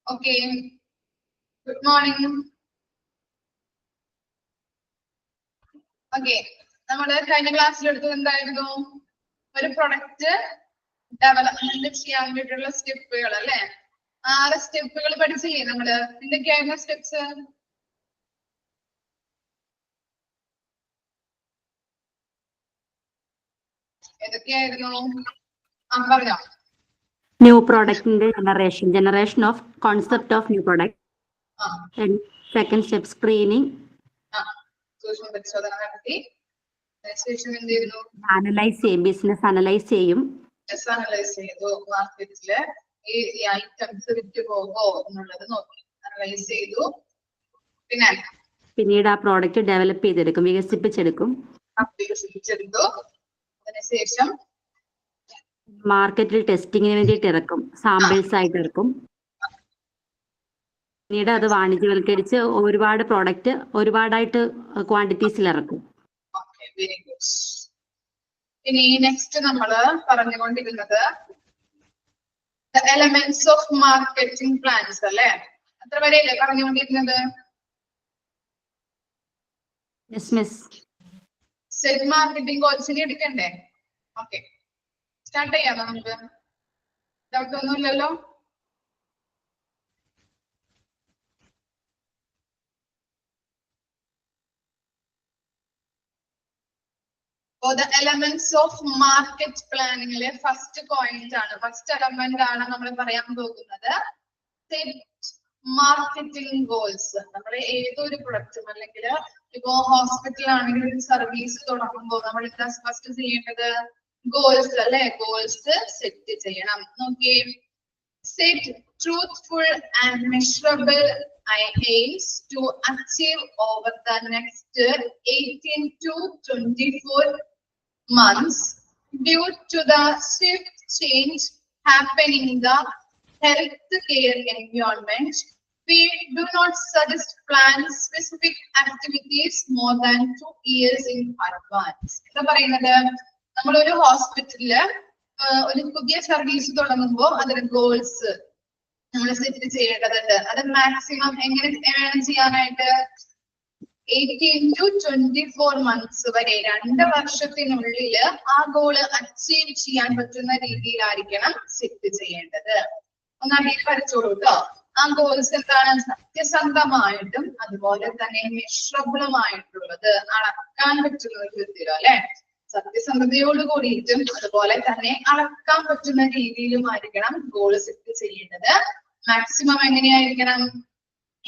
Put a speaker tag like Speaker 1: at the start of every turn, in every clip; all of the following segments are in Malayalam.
Speaker 1: Okay. Good morning. Okay. നമ്മുടെ കഴിഞ്ഞ ക്ലാസ്സിൽ എടുത്തത് എന്തായിരുന്നു? ഒരു പ്രൊഡക്റ്റ് ഡെവലപ്മെന്റ് ചെയ്യാൻ വേണ്ടിയിട്ടുള്ള സ്റ്റെപ്പുകൾ അല്ലെ? 6 സ്റ്റെപ്പുകൾ പഠിച്ചില്ലേ നമ്മള്? എന്തൊക്കെയായിരുന്നു സ്റ്റെപ്സ്? ഏതൊക്കെയായിരുന്നു? പറഞ്ഞോ.
Speaker 2: New product in the generation of concept of new product. And second step, screening. Analyze business analyze
Speaker 1: analyze market items analyze
Speaker 2: പിന്നീട് ആ പ്രോഡക്റ്റ് ഡെവലപ്പ് ചെയ്തെടുക്കും, വികസിപ്പിച്ചെടുക്കും.
Speaker 1: അതിനുശേഷം
Speaker 2: മാർക്കറ്റിൽ ടെസ്റ്റിങ്ങിന് വേണ്ടിയിട്ട് ഇറക്കും, സാമ്പിൾസ് ആയിട്ട് ഇറക്കും. പിന്നീട് അത് വാണിജ്യവൽക്കരിച്ച് ഒരുപാട് പ്രോഡക്റ്റ് ഒരുപാടായിട്ട് ക്വാണ്ടിറ്റീസിൽ ഇറക്കും.
Speaker 1: ഇനി നെക്സ്റ്റ് നമ്മള് പറഞ്ഞുകൊണ്ടിരുന്നത് എലമെന്റ്സ് ഓഫ് മാർക്കറ്റിംഗ് പ്ലാൻസ് അല്ലെ? അത്ര വരെയല്ലേ പറഞ്ഞുകൊണ്ടിരുന്നത്? സെറ്റ് മാർക്കറ്റിംഗ് ഗോൾസിനെ എടുക്കണ്ടേ? ഓക്കെ, സ്റ്റാർട്ട് ചെയ്യാമോ നമുക്ക്? ഡൗട്ട് ഒന്നുമില്ലല്ലോ? The elements of market planning first point ആണ്, ഫസ്റ്റ് എലമെന്റ് ആണ് നമ്മൾ പറയാൻ പോകുന്നത്. Set marketing goals. നമ്മൾ ഏതൊരു പ്രൊഡക്റ്റും അല്ലെങ്കിൽ ഇപ്പോ ഹോസ്പിറ്റൽ ആണെങ്കിൽ ഒരു സർവീസ് തുടങ്ങുമ്പോൾ നമ്മൾ എന്താ ഫസ്റ്റ് ചെയ്യേണ്ടത്? ഗോൾസ് അല്ലെ? ഗോൾസ് സെറ്റ് ചെയ്യണം. നോക്കിയേ, set truthful and measurable aims to achieve over the next 18 to 24 months due to the swift change happening in the healthcare environment. We do not suggest plan specific activities more than 2 years in advance. എന്താ പറയുന്നത്? നമ്മളൊരു ഹോസ്പിറ്റലില് ഒരു പുതിയ സർവീസ് തുടങ്ങുമ്പോൾ അതിന് ഗോൾസ് നമ്മൾ സെറ്റ് ചെയ്യേണ്ടതുണ്ട്. അത് മാക്സിമം എങ്ങനെ വേണം ചെയ്യാനായിട്ട്? 18 to 24 months വരെ, 2 വർഷത്തിനുള്ളിൽ ആ ഗോള് അച്ചീവ് ചെയ്യാൻ പറ്റുന്ന രീതിയിലായിരിക്കണം സെറ്റ് ചെയ്യേണ്ടത്. ഒന്നാമത് വരച്ചോളൂ കേട്ടോ. ആ ഗോൾസ് എന്താണ്? സത്യസന്ധമായിട്ടും അതുപോലെ തന്നെ മെഷറബിളുമായിട്ടുള്ളത്, അളക്കാൻ പറ്റുന്ന വിധത്തിലോ അല്ലെ? സത്യസന്ധതയോട് കൂടിയിട്ടും അതുപോലെ തന്നെ അളക്കാൻ പറ്റുന്ന രീതിയിലുമായിരിക്കണം ഗോള് സെറ്റ് ചെയ്യേണ്ടത്. മാക്സിമം എങ്ങനെയായിരിക്കണം?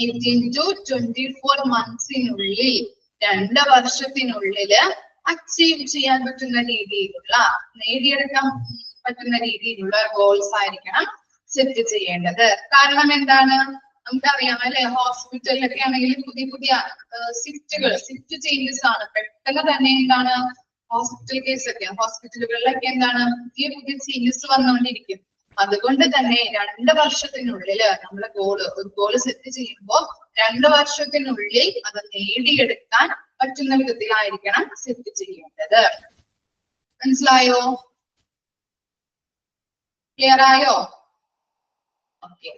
Speaker 1: 18 to 24 മന്ത്സിനുള്ളിൽ, 2 വർഷത്തിനുള്ളിൽ അച്ചീവ് ചെയ്യാൻ പറ്റുന്ന രീതിയിലുള്ള, നേടിയെടുക്കാൻ പറ്റുന്ന രീതിയിലുള്ള ഗോൾസ് ആയിരിക്കണം സെറ്റ് ചെയ്യേണ്ടത്. കാരണം എന്താണ്? നമുക്കറിയാം അല്ലെ? ഹോസ്പിറ്റലിലൊക്കെ ആണെങ്കിൽ പുതിയ പുതിയ ഷിഫ്റ്റ് ചേഞ്ചസ് ആണ്. പെട്ടെന്ന് തന്നെ എന്താണ് ഹോസ്പിറ്റലുകളിലൊക്കെ എന്താണ് പുതിയ പുതിയ ചേഞ്ചസ് വന്നുകൊണ്ടിരിക്കും. അതുകൊണ്ട് തന്നെ 2 വർഷത്തിനുള്ളിൽ നമ്മള് ഒരു ഗോള് സെറ്റ് ചെയ്യുമ്പോൾ 2 വർഷത്തിനുള്ളിൽ അത് നേടിയെടുക്കാൻ പറ്റുന്ന വിധത്തിലായിരിക്കണം സെറ്റ് ചെയ്യേണ്ടത്. മനസ്സിലായോ? ക്ലിയർ ആയോ? ഓക്കെ,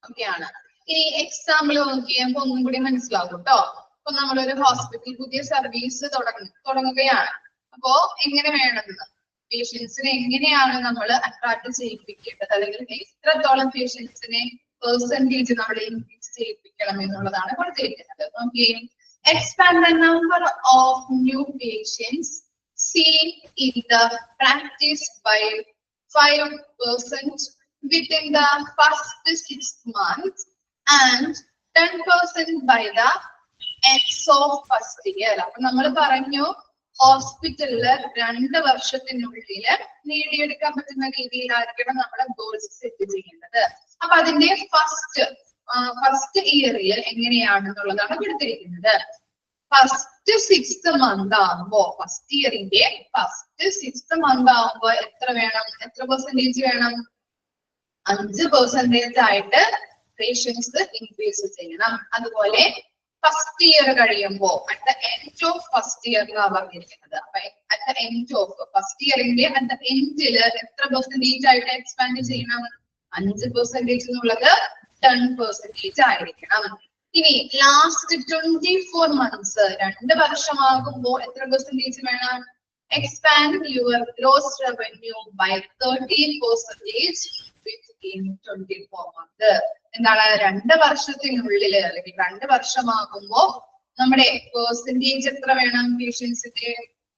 Speaker 1: ഓക്കെയാണ്. ഇനി എക്സാമ്പിൾ നോക്കിയപ്പോ ഒന്നും കൂടി മനസ്സിലാവും കേട്ടോ. അപ്പൊ നമ്മളൊരു ഹോസ്പിറ്റൽ പുതിയ സർവീസ് തുടങ്ങുകയാണ്. അപ്പോ എങ്ങനെ വേണമെന്ന്, പേഷ്യൻസിനെ എങ്ങനെയാണ് നമ്മൾ അട്രാക്ട് ചെയ്യിപ്പിക്കേണ്ടത്, അല്ലെങ്കിൽ എത്രത്തോളം പേഷ്യൻസിനെ പെർസെന്റേജ് നമ്മൾ ഇൻക്രീസ് ചെയ്യിപ്പിക്കണം എന്നുള്ളതാണ് കൊടുത്തിരിക്കുന്നത്. Okay, expand the number of new patients seen in the practice by 5% within the first 6 months and 10% by the end of first year. അപ്പൊ നമ്മൾ പറഞ്ഞു ഹോസ്പിറ്റലില് 2 വർഷത്തിനുള്ളിൽ നേടിയെടുക്കാൻ പറ്റുന്ന രീതിയിലായിരിക്കണം നമ്മുടെ ഗോൾസ് സെറ്റ് ചെയ്യേണ്ടത്. അപ്പൊ അതിന്റെ ഫസ്റ്റ് ഇയറിൽ എങ്ങനെയാണെന്നുള്ളതാണ് കൊടുത്തിരിക്കുന്നത്. ഫസ്റ്റ് 6th മന്ത് ആകുമ്പോ, ഫസ്റ്റ് ഇയറിന്റെ ഫസ്റ്റ് 6th മന്ത് ആകുമ്പോ എത്ര പെർസെന്റേജ് വേണം? 5% ആയിട്ട് പേഷ്യൻസ് ഇൻക്രീസ് ചെയ്യണം. അതുപോലെ ഫസ്റ്റ് ഇയർ കഴിയുമ്പോ at the end of first year എന്നാണ് പറഞ്ഞിരിക്കുന്നത്. അപ്പൊ at the end of first ഇയറിന്റെ അറ്റ് ദ എൻഡില് എത്ര പെർസെന്റേജ് ആയിട്ട് എക്സ്പാൻഡ് ചെയ്യണം? 5% എന്നുള്ളത് 10% ആയിരിക്കണം. ഇനി ലാസ്റ്റ് 24 months 2 വർഷമാകുമ്പോൾ എത്ര പെർസെന്റേജ് വേണം? Expand your gross revenue by 30% within 24 months. എന്താണ്? 2 വർഷത്തിനുള്ളിൽ അല്ലെങ്കിൽ 2 വർഷമാകുമ്പോൾ നമ്മുടെ പെർസെന്റേജ് എത്ര വേണം? പേഷ്യൻസിന്റെ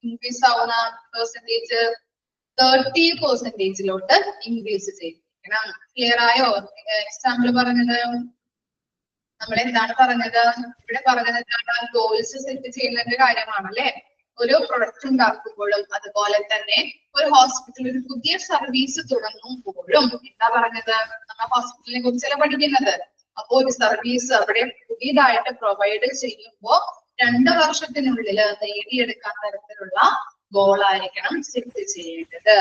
Speaker 1: ഇൻക്രീസ് ആവുന്ന പെർസെന്റേജ് 30%ലോട്ട് ഇൻക്രീസ് ചെയ്തിരിക്കണം. ക്ലിയർ ആയോ? എക്സാമ്പിൾ പറഞ്ഞത് നമ്മൾ എന്താണ് പറഞ്ഞത്? ഇവിടെ പറഞ്ഞത് എന്താണ്? ഗോൾസ് സെറ്റ് ചെയ്യുന്നതിന്റെ കാര്യമാണല്ലേ. ഒരു പ്രൊഡക്റ്റ് ഉണ്ടാക്കുമ്പോഴും അതുപോലെ തന്നെ ഒരു ഹോസ്പിറ്റലിൽ ഒരു പുതിയ സർവീസ് തുടങ്ങുമ്പോഴും എന്താ പറഞ്ഞത്? നമ്മൾ ഹോസ്പിറ്റലിനെ കുറിച്ചല്ല പഠിക്കുന്നത്. അപ്പോ ഒരു സർവീസ് അവിടെ പുതിയതായിട്ട് പ്രൊവൈഡ് ചെയ്യുമ്പോൾ 2 വർഷത്തിനുള്ളിൽ നേടിയെടുക്കാൻ തരത്തിലുള്ള ഗോളായിരിക്കണം സെറ്റ് ചെയ്യേണ്ടത്.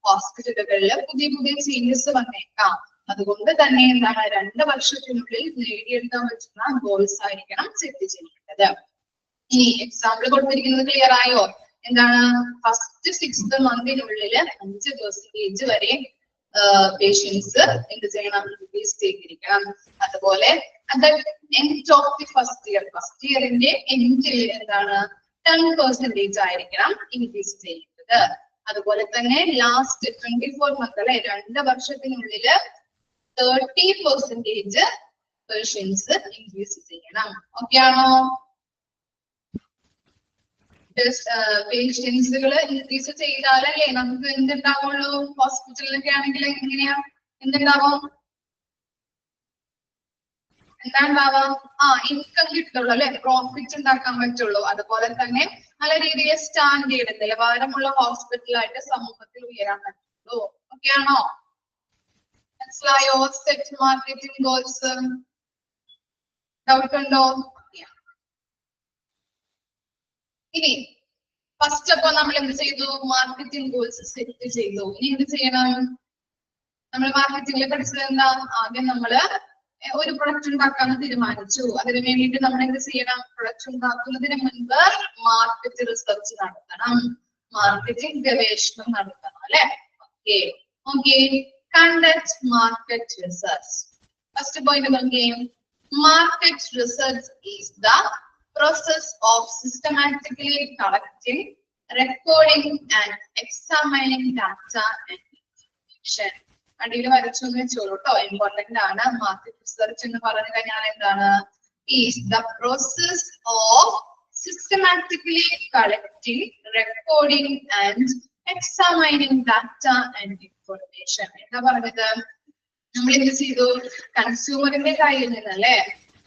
Speaker 1: ഹോസ്പിറ്റലുകളിൽ പുതിയ പുതിയ ചേഞ്ചസ് വന്നേക്കാം. അതുകൊണ്ട് തന്നെ എന്താണ്? 2 വർഷത്തിനുള്ളിൽ നേടിയെടുക്കാൻ പറ്റുന്ന ഗോൾസ് ആയിരിക്കണം സെറ്റ് ചെയ്യേണ്ടത്. ഇനി എക്സാമ്പിൾ കൊടുത്തിരിക്കുന്നത് ക്ലിയർ ആയോ? എന്താണ്? ഫസ്റ്റ് 6th monthനുള്ളിൽ 5% വരെ പേഷ്യൻസ് എന്ത് ചെയ്യണം? ഇൻക്രീസ് ചെയ്തിരിക്കണം. അതുപോലെ എൻഡ് ഓഫ് ദി ഫസ്റ്റ് ഇയറിന്റെ എൻഡിൽ എന്താണ്? 10% ആയിരിക്കണം ഇൻക്രീസ് ചെയ്യുന്നത്. അതുപോലെ തന്നെ ലാസ്റ്റ് 24 months അല്ലെ, 2 വർഷത്തിനുള്ളിൽ 30% പേഷ്യൻസ് ഇൻക്രീസ് ചെയ്യണം. ഓക്കെ ആണോ? പേഷ്യൻസുകൾ ഇൻക്രീസ് ചെയ്താലല്ലേ നമുക്ക് എന്തുണ്ടാവുള്ളൂ? ഹോസ്പിറ്റലിലൊക്കെ ആണെങ്കിൽ എങ്ങനെയാ എന്തുണ്ടാവും? എന്താ ഉണ്ടാവാം? ഇൻകം കിട്ടുള്ളൂ അല്ലെ, പ്രോഫിറ്റ് ഉണ്ടാക്കാൻ പറ്റുള്ളൂ. അതുപോലെ തന്നെ നല്ല രീതിയിൽ സ്റ്റാൻഡേർഡ് നിലവാരമുള്ള ഹോസ്പിറ്റലായിട്ട് സമൂഹത്തിൽ ഉയരാൻ പറ്റുള്ളൂ. ഓക്കെ ആണോ? മനസ്സിലായോ? സെറ്റ് മാർക്കറ്റിംഗ് ഗോൾസ് ഡൗട്ട് ഉണ്ടോ? ഇനി ഫസ്റ്റ് അപ്പൊ നമ്മൾ എന്ത് ചെയ്തു? മാർക്കറ്റിംഗ് ഗോൾസ് സെറ്റ് ചെയ്തു. ഇനി എന്ത് ചെയ്യണം? നമ്മൾ മാർക്കറ്റിംഗിൽ പഠിച്ചത് എന്താ? ആദ്യം നമ്മള് ഒരു പ്രൊഡക്റ്റ് ഉണ്ടാക്കാന്ന് തീരുമാനിച്ചു. അതിനു വേണ്ടിയിട്ട് നമ്മൾ എന്ത് ചെയ്യണം? പ്രൊഡക്റ്റ് ഉണ്ടാക്കുന്നതിന് മുൻപ് മാർക്കറ്റ് റിസർച്ച് നടത്തണം, മാർക്കറ്റിംഗ് ഗവേഷണം നടത്തണം അല്ലെ. Okay okay. Conduct market research. First point നോക്കിയേ. Market research is the process of systematically collecting, recording and examining data and information. അടിയിൽ വരച്ചു വെച്ചോളൂ കേട്ടോ, ഇമ്പോർട്ടന്റ് ആണ്. മാർക്കറ്റ് റിസർച്ച് എന്ന് പറഞ്ഞു കഴിഞ്ഞാൽ എന്താണ്? Is the process of systematically collecting, recording and examining data and information. എന്താ പറഞ്ഞത്? നമ്മൾ എന്ത് ചെയ്തു? കൺസ്യൂമറിന്റെ കയ്യിൽ നിന്നല്ലേ,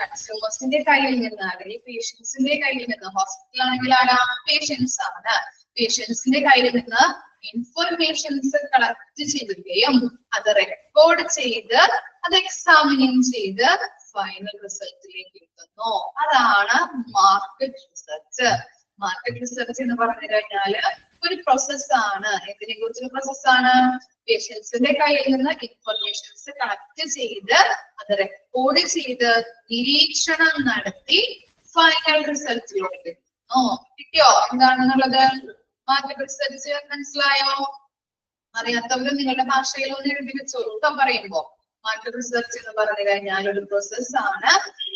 Speaker 1: കൺസ്യൂമേഴ്സിന്റെ കയ്യിൽ നിന്ന് അല്ലെങ്കിൽ പേഷ്യൻസിന്റെ കയ്യിൽ നിന്ന്, ഹോസ്പിറ്റൽ ആണെങ്കിൽ ആരാ? പേഷ്യൻസ് ആണ്. പേഷ്യൻസിന്റെ കയ്യിൽ നിന്ന് ഇൻഫർമേഷൻസ് കളക്ട് ചെയ്യുകയും അത് റെക്കോർഡ് ചെയ്ത് അത് എക്സാമിനിങ് ചെയ്ത് ഫൈനൽ റിസൾട്ടിലേക്ക് എത്തുന്നു. അതാണ് മാർക്കറ്റ് റിസർച്ച്. മാർക്കറ്റ് റിസർച്ച് എന്ന് പറഞ്ഞു കഴിഞ്ഞാല് ഒരു പ്രോസസ് ആണ്. എന്തിനെ കുറിച്ചുള്ള പ്രോസസ് ആണ്? പേഷ്യൻസിന്റെ കയ്യിൽ നിന്ന് ഇൻഫർമേഷൻസ് കളക്ട് ചെയ്ത് അത് റെക്കോർഡ് ചെയ്ത് നിരീക്ഷണം നടത്തി ഫൈനൽ റിസൾട്ടിലേക്ക് എത്തുന്നു. കിട്ടിയോ എന്താണെന്നുള്ളത്? മാർക്കറ്റ് റിസർച്ച് മനസ്സിലായോ? അറിയാത്തവരും നിങ്ങളുടെ ഭാഷയിൽ ഒന്ന് എഴുതി വെച്ചോളൂ കേട്ടോ. പറയുമ്പോ മാർക്കറ്റ് റിസർച്ച് എന്ന് പറഞ്ഞു കഴിഞ്ഞാൽ ഒരു പ്രോസസ് ആണ്.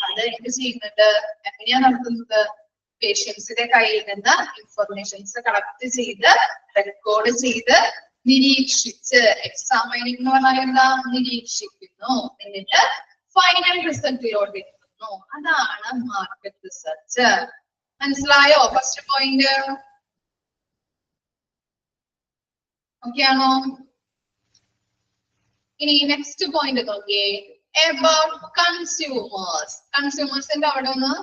Speaker 1: അത് എന്ത് ചെയ്യുന്നുണ്ട്? എങ്ങനെയാ നടത്തുന്നത്? പേഷ്യൻസിന്റെ കയ്യിൽ നിന്ന് ഇൻഫർമേഷൻസ് കളക്ട് ചെയ്ത് റെക്കോർഡ് ചെയ്ത് നിരീക്ഷിച്ച്, എക്സാമിനിങ് എന്ന് പറഞ്ഞാൽ എന്താ? നിരീക്ഷിക്കുന്നു, എന്നിട്ട് ഫൈനൽ റിസൾട്ടിലോട്ട് എത്തുന്നു. അതാണ് മാർക്കറ്റ് റിസർച്ച്. മനസ്സിലായോ? ഫസ്റ്റ് പോയിന്റ് ഓക്കെ ആണോ? ഇനി നെക്സ്റ്റ് പോയിന്റ് നോക്കിയേ. About consumers. കൺസ്യൂമേഴ്സിന്റെ അവിടെ ഒന്ന്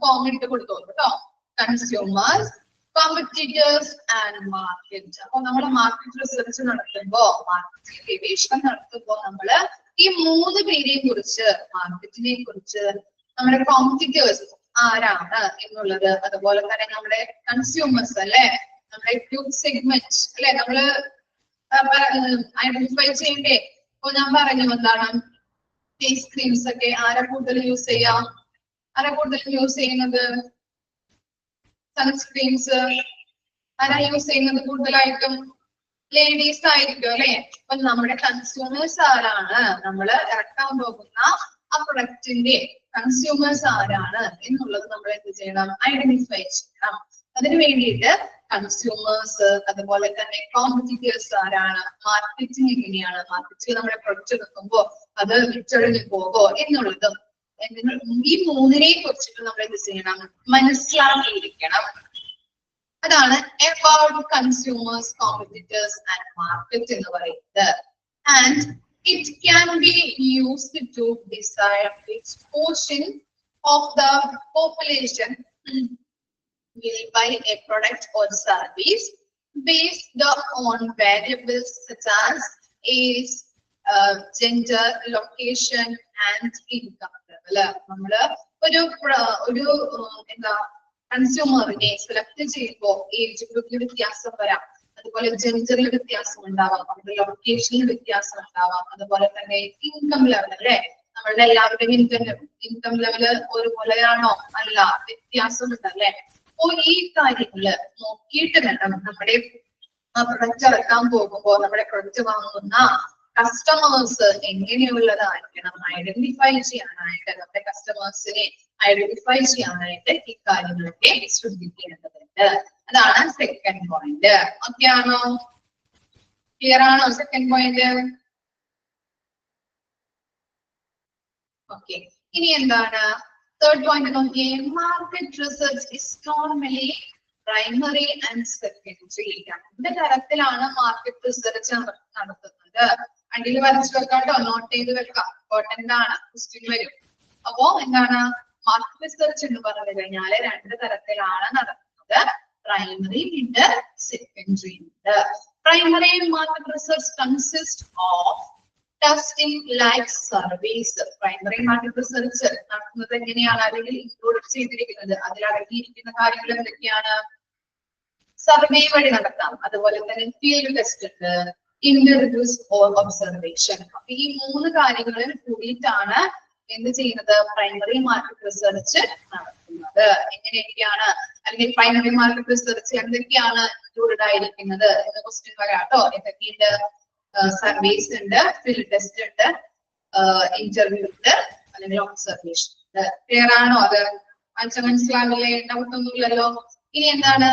Speaker 1: ഫോം ഇട്ട് കൊടുത്തോളൂ കേട്ടോ. Consumers, competitors and market. അപ്പൊ നമ്മൾ മാർക്കറ്റ് റിസർച്ച് നടത്തുമ്പോ, മാർക്കറ്റ് ഗവേഷണം നടത്തുമ്പോ നമ്മള് ഈ 3 പേരെയും കുറിച്ച്, മാർക്കറ്റിനെ കുറിച്ച്, നമ്മുടെ കോമ്പറ്റീറ്റേഴ്സ് ആരാണ് എന്നുള്ളത്, അതുപോലെ തന്നെ നമ്മുടെ കൺസ്യൂമേഴ്സ് അല്ലെ, നമ്മുടെ ഗ്രൂപ്പ് സെഗ്മെന്റ് അല്ലെ, നമ്മള് ഐഡന്റിഫൈ ചെയ്യണ്ടേ. ഇപ്പൊ ഞാൻ പറഞ്ഞു എന്താണ്? ഫേസ് ക്രീംസ് ഒക്കെ ആരാ കൂടുതൽ യൂസ് ചെയ്യാം? ആരാ കൂടുതൽ യൂസ് ചെയ്യുന്നത്? സൺസ്ക്രീൻസ് ആരാ യൂസ് ചെയ്യുന്നത് കൂടുതലായിട്ടും? ലേഡീസ് ആയിരിക്കും അല്ലെ. അപ്പൊ നമ്മുടെ കൺസ്യൂമേഴ്സ് ആരാണ്, നമ്മള് ഇറക്കാൻ പോകുന്ന ആ പ്രൊഡക്റ്റിന്റെ കൺസ്യൂമേഴ്സ് ആരാണ് എന്നുള്ളത് നമ്മൾ എന്ത് ചെയ്യണം, ഐഡന്റിഫൈ ചെയ്യണം. അതിനു വേണ്ടിയിട്ട് കൺസ്യൂമേഴ്സ്, അതുപോലെ തന്നെ കോമ്പറ്റീറ്റേഴ്സ് ആരാണ്, മാർക്കറ്റിംഗ് എങ്ങനെയാണ്, മാർക്കറ്റിൽ നമ്മുടെ പ്രൊഡക്റ്റ് വെക്കുമ്പോ അത് വിറ്റഴിഞ്ഞു പോകോ എന്നുള്ളതും ഈ മൂന്നിനെ കുറിച്ചിട്ട് നമ്മൾ എന്ത് ചെയ്യണം, മനസ്സിലാക്കിയിരിക്കണം. അതാണ് about consumers, competitors and market എന്ന് പറയുന്നത്. And it can be used to decide which portion of the population will buy a product or service based on variables such as age, gender, location and income level. നമ്മള് ഒരു എന്താ കൺസ്യൂമറിനെ സെലക്ട് ചെയ്യുമ്പോൾ ഏജ് ഗ്രൂപ്പിൽ വ്യത്യാസം വരാം, അതുപോലെ ജെൻഡറിൽ വ്യത്യാസം ഉണ്ടാവാം, നമ്മുടെ ലൊക്കേഷനിൽ വ്യത്യാസം ഉണ്ടാവാം, അതുപോലെ തന്നെ ഇൻകം ലെവൽ അല്ലെ, നമ്മളുടെ എല്ലാവരുടെയും ഇൻകം ലെവല് ഒരുപോലെയാണോ, അല്ല, വ്യത്യാസമുണ്ടല്ലേ. അപ്പോൾ ഈ കാര്യങ്ങള് നോക്കിയിട്ട് വേണം നമ്മുടെ പ്രൊഡക്റ്റ് ഇറക്കാൻ പോകുമ്പോൾ നമ്മുടെ പ്രൊഡക്റ്റ് വാങ്ങുന്ന കസ്റ്റമേഴ്സ് എങ്ങനെയുള്ളതായിരിക്കണം ഐഡന്റിഫൈ ചെയ്യാനായിട്ട്, നമ്മുടെ കസ്റ്റമേഴ്സിനെ ഐഡന്റിഫൈ ചെയ്യാനായിട്ട് ഈ കാര്യങ്ങളൊക്കെ ശ്രദ്ധിക്കേണ്ടതുണ്ട്. അതാണ് സെക്കൻഡ് പോയിന്റ്. ഓക്കെ ആണോ, ക്ലിയർ ആണോ സെക്കൻഡ് പോയിന്റ്? ഓക്കെ, ഇനി എന്താണ് തേർഡ് പോയിന്റ് നോക്കിയേ. Market research is normally primary and secondary. രണ്ട് തരത്തിലാണ് മാർക്കറ്റ് റിസർച്ച് നടത്തുന്നത്. അടിയിൽ വരച്ചു വെക്കാട്ടോ, നോട്ട് ചെയ്ത് വെക്കാം, ഇമ്പോർട്ടന്റ് ആണ്, ക്വസ്റ്റ്യൻ വരും. അപ്പോ എന്താണ് മാർക്കറ്റ് റിസർച്ച് എന്ന് പറഞ്ഞു കഴിഞ്ഞാല് രണ്ട് തരത്തിലാണ് നടത്തുന്നത്. പ്രൈമറി ഉണ്ട്, സെക്കൻഡറി ഉണ്ട്. Primary market research consist of testing like service. Primary market research നടത്തുന്നത് എങ്ങനെയാണ്, അല്ലെങ്കിൽ ഇൻക്ലൂഡ് ചെയ്തിരിക്കുന്നത്, അതിൽ അടങ്ങിയിരിക്കുന്ന കാര്യങ്ങൾ എന്തൊക്കെയാണ്? സർവേ വഴി നടത്താം, അതുപോലെ തന്നെ ഫീൽഡ് ടെസ്റ്റ് ഉണ്ട്, ഇന്റർവ്യൂസ് ഓർ ഒബ്സർവേഷൻ. അപ്പൊ ഈ മൂന്ന് കാര്യങ്ങളിൽ കൂടിയിട്ടാണ് എന്ത് ചെയ്യുന്നത്, പ്രൈമറി മാർക്കറ്റ് റിസർച്ച് നടത്തുന്നത്. എങ്ങനെയൊക്കെയാണ്, അല്ലെങ്കിൽ പ്രൈമറി മാർക്കറ്റ് റിസർച്ച് എന്തൊക്കെയാണ് ഇൻക്ലൂഡഡ് ആയിരിക്കുന്നത് എന്ന് ക്വസ്റ്റ്യൻ വരാട്ടോ. എന്തൊക്കെയുണ്ട്? സർവീസ് ഉണ്ട്, ഫീൽഡ് ടെസ്റ്റ് ഉണ്ട്, ഇന്റർവ്യൂ ഉണ്ട്, അല്ലെങ്കിൽ ഒബ്സർവേഷൻ ഉണ്ട്. ക്ലിയർ ആണോ? അത് മനസ്സിലാവില്ലേ? ഡൗട്ട് ഒന്നുമില്ലല്ലോ. ഇനി എന്താണ്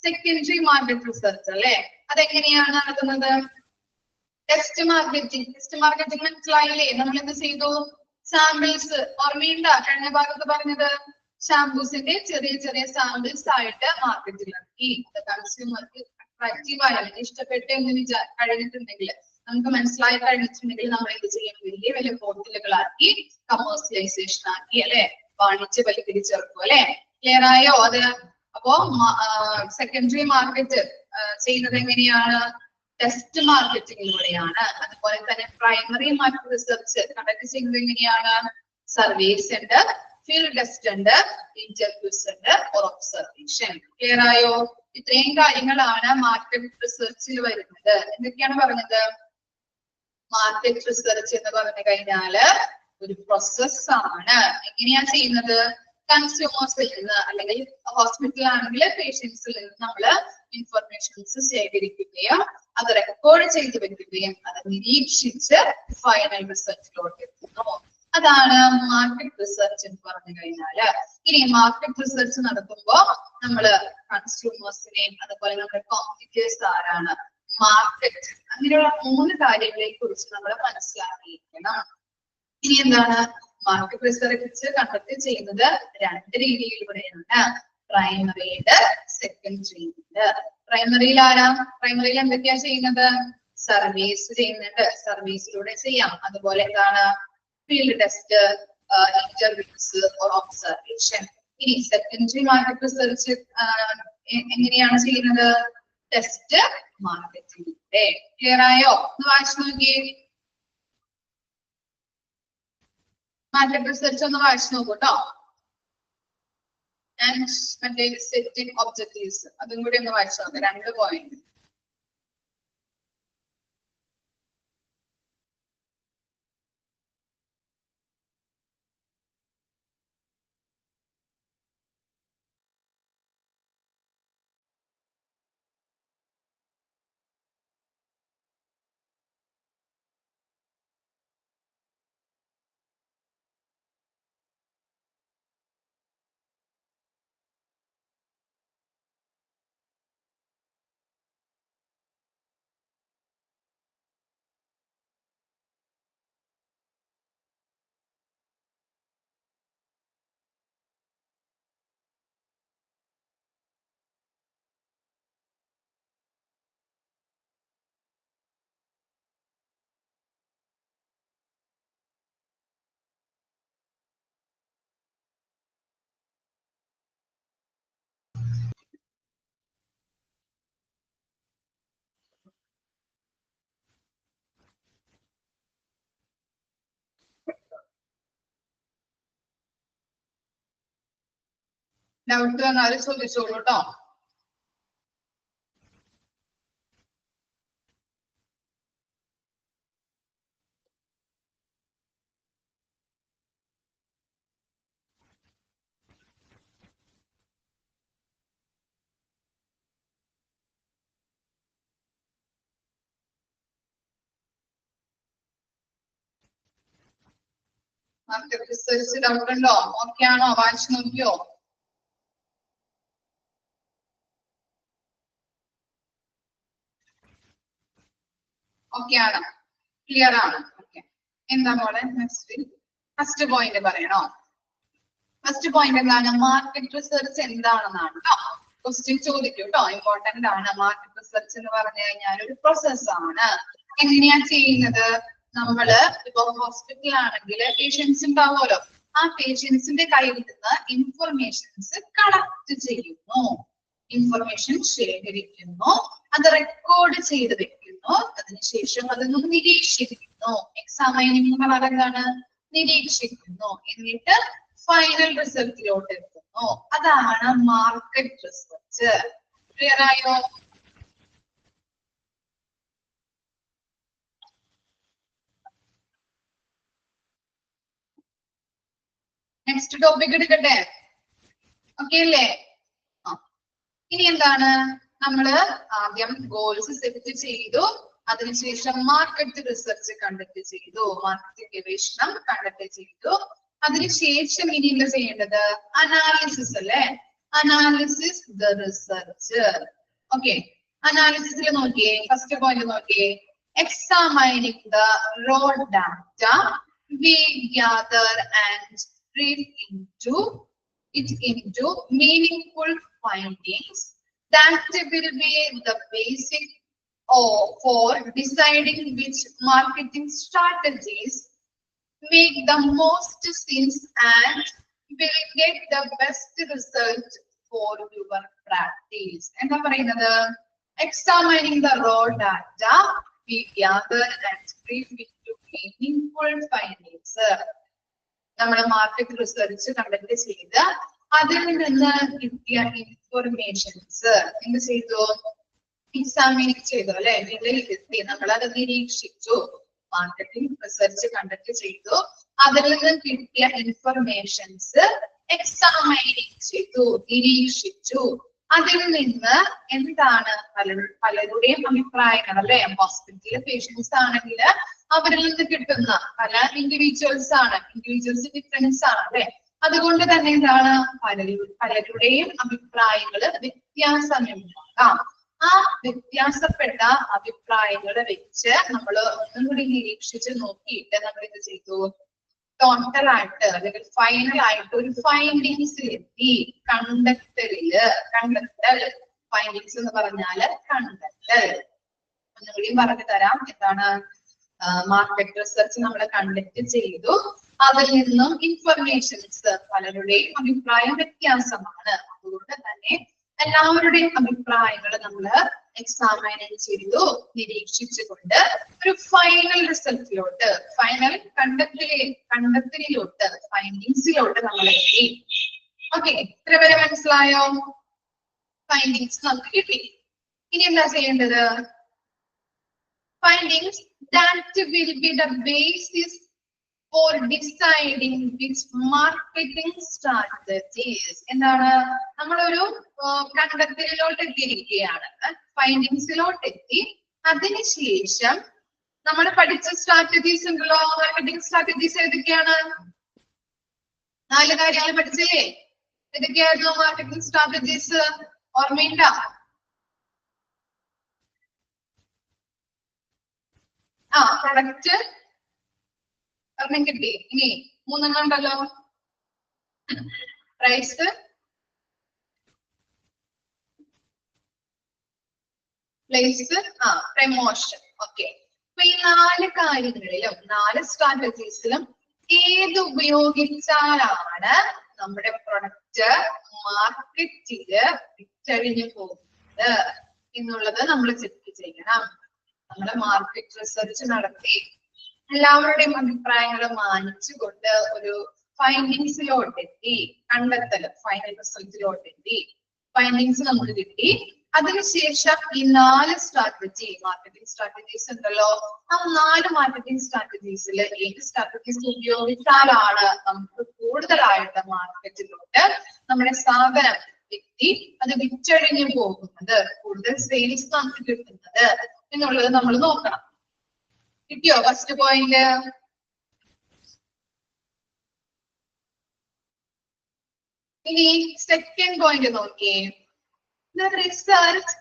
Speaker 1: സെക്കൻഡറി മാർക്കറ്റ് റിസർച്ച് അല്ലെ, അതെങ്ങനെയാണ് നടത്തുന്നത്? Test marketing. ടെസ്റ്റ് മാർക്കറ്റിംഗ് മനസ്സിലായില്ലേ? നമ്മൾ എന്ത് ചെയ്തു, സാമ്പിൾസ് ഓർമ്മയുണ്ട കഴിഞ്ഞ ഭാഗത്ത് പറഞ്ഞത്, ഷാംപൂസിന്റെ ചെറിയ ചെറിയ സാമ്പിൾസ് ആയിട്ട് മാർക്കറ്റിൽ ഇറക്കി. കൺസ്യൂമർക്ക് അട്രാക്റ്റീവ് ആയി അല്ലെങ്കിൽ ഇഷ്ടപ്പെട്ട് എന്ന് കഴിഞ്ഞിട്ടുണ്ടെങ്കിൽ, നമുക്ക് മനസ്സിലായി കഴിഞ്ഞിട്ടുണ്ടെങ്കിൽ നമ്മൾ എന്ത് ചെയ്യും, വലിയ വലിയ ബോട്ടിലുകളാക്കി കമേഴ്സ്യലൈസേഷൻ ആക്കി അല്ലെ, വാണിജ്യവൽക്കരിച്ചെടുക്കും അല്ലെ. ക്ലിയർ ആയോ അത്? അപ്പോ സെക്കൻഡറി മാർക്കറ്റ് ചെയ്യുന്നത് എങ്ങനെയാണ്? ടെസ്റ്റ് മാർക്കറ്റിംഗിലൂടെയാണ്. അതുപോലെ തന്നെ പ്രൈമറി മാർക്കറ്റ് റിസർച്ച് കണ്ടക്ട് ചെയ്യുന്നത് എങ്ങനെയാണ്? സർവീസ് ഉണ്ട്, ഫീൽഡ് ടെസ്റ്റ് ഉണ്ട്, ഇന്റർവ്യൂസ് ഉണ്ട്, ഒബ്സർവേഷൻ. ക്ലിയർ ആയോ? ഇത്രയും കാര്യങ്ങളാണ് മാർക്കറ്റ് റിസർച്ചിൽ വരുന്നത്. എന്തൊക്കെയാണ് പറഞ്ഞത്? മാർക്കറ്റ് റിസർച്ച് എന്ന് പറഞ്ഞു കഴിഞ്ഞാല് ഒരു പ്രോസസ് ആണ്. എങ്ങനെയാ ചെയ്യുന്നത്? കൺസ്യൂമേഴ്സിൽ നിന്ന്, അല്ലെങ്കിൽ ഹോസ്പിറ്റൽ ആണെങ്കിൽ പേഷ്യൻസിൽ നിന്ന് നമ്മൾ ഇൻഫർമേഷൻസ് ശേഖരിക്കുകയും അത് റെക്കോർഡ് ചെയ്ത് വെക്കുകയും അത് നിരീക്ഷിച്ച് ഫൈനൽ റിസർച്ചിലോട്ട് എത്തുന്നു. അതാണ് മാർക്കറ്റ് റിസർച്ച് എന്ന് പറഞ്ഞു കഴിഞ്ഞാല്. ഇനി മാർക്കറ്റ് റിസർച്ച് നടത്തുമ്പോ നമ്മള് കൺസ്യൂമേഴ്സിനെയും അതുപോലെ നമ്മുടെ കോമ്പറ്റീറ്റേഴ്സ് ആരാണ്, മാർക്കറ്റ്, അങ്ങനെയുള്ള മൂന്ന് കാര്യങ്ങളെ കുറിച്ച് നമ്മൾ മനസ്സിലാക്കിയിരിക്കണം. ഇനി എന്താണ് മാർക്കറ്റ് റിസർച്ച് കണ്ടക്ട് ചെയ്യുന്നത്? രണ്ട് രീതിയിലൂടെയാണ്. പ്രൈമറി ഉണ്ട്, സെക്കൻഡറി ഉണ്ട്. പ്രൈമറിയിൽ ആരാ? പ്രൈമറിയിൽ എന്തൊക്കെയാ ചെയ്യുന്നത്? സർവീസ് ചെയ്യുന്നുണ്ട്, സർവീസിലൂടെ ചെയ്യാം. അതുപോലെ എന്താണ് ഫീൽഡ് ടെസ്റ്റ്, ഇന്റർവ്യൂസ്, ഒബ്സർവേഷൻ. ഇനി സെക്കൻഡറി മാർക്കറ്റ് റിസർച്ച് എങ്ങനെയാണ് ചെയ്യുന്നത്? ടെസ്റ്റ് മാർക്കറ്റിംഗിലൂടെ. ക്ലിയർ ആയോ? ഒന്ന് വായിച്ചു നോക്കിയേ. മാർക്കറ്റ് റിസർച്ച് ഒന്ന് വായിച്ചു നോക്കൂ കേട്ടോ. ആൻഡ് മറ്റേ സെറ്റിംഗ് ഒബ്ജക്റ്റീവ്സ് അതും കൂടി ഒന്ന് വായിച്ചു നോക്കാം. 2 പോയിന്റ്. ഡൗട്ട് വന്നാൽ ചോദിച്ചോളൂ കേട്ടോ. മാർക്കറ്റ് റിസർച്ച് ഡൗട്ട് ഉണ്ടോ? ഓക്കെ ആണോ? വായിച്ചു നോക്കിയോ? ഓക്കെ ആണ്, ക്ലിയർ ആണ്. ഓക്കെ, എന്താ മോളെ നെക്സ്റ്റ് ഫസ്റ്റ് പോയിന്റ് പറയണോ? ഫസ്റ്റ് പോയിന്റ് എന്താണ്? മാർക്കറ്റ് റിസർച്ച് എന്താണെന്നാണ് കേട്ടോ. ക്വസ്റ്റ്യൻ ചോദിക്കും കേട്ടോ, ഇമ്പോർട്ടന്റ് ആണ്. മാർക്കറ്റ് റിസർച്ച് എന്ന് പറഞ്ഞു കഴിഞ്ഞാൽ ഒരു പ്രോസസ് ആണ്. എങ്ങനെയാ ചെയ്യുന്നത്? നമ്മള് ഇപ്പൊ ഹോസ്പിറ്റൽ ആണെങ്കിൽ പേഷ്യൻസ് ഉണ്ടാവുമല്ലോ, ആ പേഷ്യൻസിന്റെ കയ്യിൽ നിന്ന് ഇൻഫർമേഷൻസ് കളക്ട് ചെയ്യുന്നു, ഇൻഫർമേഷൻ ശേഖരിക്കുന്നു, അത് റെക്കോർഡ് ചെയ്ത് വെക്കുന്നു, അതിനുശേഷം അതൊന്നും നിരീക്ഷിക്കുന്നു. എക്സാമൈനിങ് എന്ന് പറഞ്ഞാൽ എന്താണ്? നിരീക്ഷിക്കുന്നു, എന്നിട്ട് ഫൈനൽ റിസൾട്ടിലോട്ട് എത്തുന്നു. അതാണ് മാർക്കറ്റ് റിസർച്ച്. ക്ലിയർ ആയോ? നെക്സ്റ്റ് ടോപ്പിക് എടുക്കട്ടെ? ഓക്കെ അല്ലേ? ഇനി എന്താണ്? നമ്മള് ആദ്യം ഗോൾസ് സെറ്റ് ചെയ്തു, അതിനുശേഷം മാർക്കറ്റ് റിസർച്ച് കണ്ടക്ട് ചെയ്തു, മാർക്കറ്റ് ഗവേഷണം കണ്ടക്ട് ചെയ്തു. അതിനുശേഷം ഇനി എന്താ ചെയ്യേണ്ടത്? അനാലിസിസ് അല്ലേ? Analysis the research. ഓക്കെ, അനാലിസിസിൽ നോക്കിയേ, ഫസ്റ്റ് പോയിന്റ് നോക്കിയേ. Examining the raw data we gather and read into meaningful findings that will be the basic for deciding which marketing strategies make the most sense and will get the best result for your practice. എന്താ പറയുന്നത്? Examining the raw data we gather and read into meaningful findings. നമ്മുടെ മാർക്കറ്റ് റിസർച്ച് കണ്ടക്ട് ചെയ്ത് അതിൽ നിന്ന് കിട്ടിയ ഇൻഫർമേഷൻസ് എന്ത് ചെയ്തു? എക്സാമിനിങ് ചെയ്തു അല്ലെ? വിലയിരുത്തി, നമ്മൾ അത് നിരീക്ഷിച്ചു. മാർക്കറ്റിംഗ് റിസർച്ച് കണ്ടക്ട് ചെയ്തു, അതിൽ നിന്ന് കിട്ടിയ ഇൻഫർമേഷൻസ് എക്സാമൈനിങ് ചെയ്തു, നിരീക്ഷിച്ചു. അതിൽ നിന്ന് എന്താണ് പലരുടെയും അഭിപ്രായങ്ങൾ അല്ലെ? ഹോസ്പിറ്റലിലെ പേഷ്യൻസ് ആണെങ്കിൽ അവരിൽ നിന്ന് കിട്ടുന്ന പല ഇൻഡിവിജ്വൽസ് ഡിഫറൻസ് ആണ് അല്ലെ? അതുകൊണ്ട് തന്നെ എന്താണ്? പലരുടെയും അഭിപ്രായങ്ങൾ വ്യത്യാസമുണ്ടാകാം. ആ വ്യത്യാസപ്പെട്ട അഭിപ്രായങ്ങൾ വെച്ച് നമ്മൾ ഒന്നും കൂടി നിരീക്ഷിച്ച് നോക്കിയിട്ട് നമ്മൾ എന്ത് ചെയ്തു? ടോട്ടൽ ആയിട്ട് അല്ലെങ്കിൽ ഫൈനൽ ആയിട്ട് ഒരു ഫൈൻഡിങ്സിലെത്തി. കണ്ടെത്തൽ ഫൈൻഡിങ്സ് എന്ന് പറഞ്ഞാല് കണ്ടെത്തൽ. ഒന്നുകൂടി പറഞ്ഞു തരാം. എന്താണ്? മാർക്കറ്റ് റിസർച്ച് നമ്മൾ കണ്ടക്ട് ചെയ്തു, അതിൽ നിന്നും ഇൻഫർമേഷൻസ് പലരുടെയും അഭിപ്രായം വ്യത്യാസമാണ്. അതുകൊണ്ട് തന്നെ എല്ലാവരുടെയും അഭിപ്രായങ്ങൾ നമ്മൾ എക്സാമൈൻ ചെയ്തു, നിരീക്ഷിച്ചുകൊണ്ട് ഒരു ഫൈനൽ റിസൾട്ടിലോട്ട്, ഫൈനൽ കണ്ടെത്തലിലോട്ട്, ഫൈൻഡിങ്സിലോട്ട് നമ്മൾ എത്തി. ഓക്കെ, ഇത്ര വരെ മനസ്സിലായോ? ഫൈൻഡിങ്സ് നമുക്ക് കിട്ടി. ഇനി എന്താ ചെയ്യേണ്ടത്? findings that will be the basis for deciding which marketing strategies. എന്താണ്? നമ്മളൊരു കണ്ടെത്തലിലോട്ട് എത്തിയിരിക്കുകയാണ്, ഫൈൻഡിങ്സിലോട്ട് എത്തി. അതിനുശേഷം നമ്മൾ പഠിച്ച സ്ട്രാറ്റജീസ് ഉണ്ടല്ലോ, മാർക്കറ്റിംഗ് സ്ട്രാറ്റജീസ് ഏതൊക്കെയാണ്? 4 കാര്യങ്ങൾ പഠിച്ചില്ലേ? ഏതൊക്കെയായിരുന്നു മാർക്കറ്റിംഗ് സ്ട്രാറ്റജീസ്? ഓർമ്മയുണ്ടോ? പ്രൊഡക്റ്റ് ഒരെണ്ണം കിട്ടി. ഇനി 3 ഉണ്ടല്ലോ. Price, place, promotion. ഓക്കെ, അപ്പൊ ഈ 4 കാര്യങ്ങളിലും 4 സ്ട്രാറ്റജീസിലും ഏത് ഉപയോഗിച്ചാലാണ് നമ്മുടെ പ്രൊഡക്റ്റ് മാർക്കറ്റില് വിറ്റഴിഞ്ഞു പോകുന്നത് എന്നുള്ളത് നമ്മൾ ചെക്ക് ചെയ്യണം. നമ്മള് മാർക്കറ്റ് റിസർച്ച് നടത്തി എല്ലാവരുടെയും അഭിപ്രായങ്ങൾ മാനിച്ചുകൊണ്ട് ഒരു ഫൈൻഡിങ്സിലോട്ടെത്തി, കണ്ടെത്തൽ ഫൈനൽ റിസൾട്ടിലോട്ടെത്തി, ഫൈൻഡിങ്സ് നമുക്ക് കിട്ടി. അതിനുശേഷം ഈ 4 സ്ട്രാറ്റജി മാർക്കറ്റിംഗ് സ്ട്രാറ്റജീസ് ഉണ്ടല്ലോ, ആ 4 മാർക്കറ്റിംഗ് സ്ട്രാറ്റജീസിൽ ഏത് സ്ട്രാറ്റജീസ് ഉപയോഗിച്ചാലാണ് നമുക്ക് കൂടുതലായിട്ട് മാർക്കറ്റിലോട്ട് നമ്മുടെ സാധനം എത്തി അത് വിറ്റഴിഞ്ഞു പോകുന്നത്, കൂടുതൽ സെയിൽസ് നമുക്ക് കിട്ടുന്നത് എന്നുള്ളത് നമ്മൾ നോക്കണം. കിട്ടിയോ ഫസ്റ്റ് പോയിന്റ്? ഇനി സെക്കൻഡ് പോയിന്റ് നോക്കിയേ. The research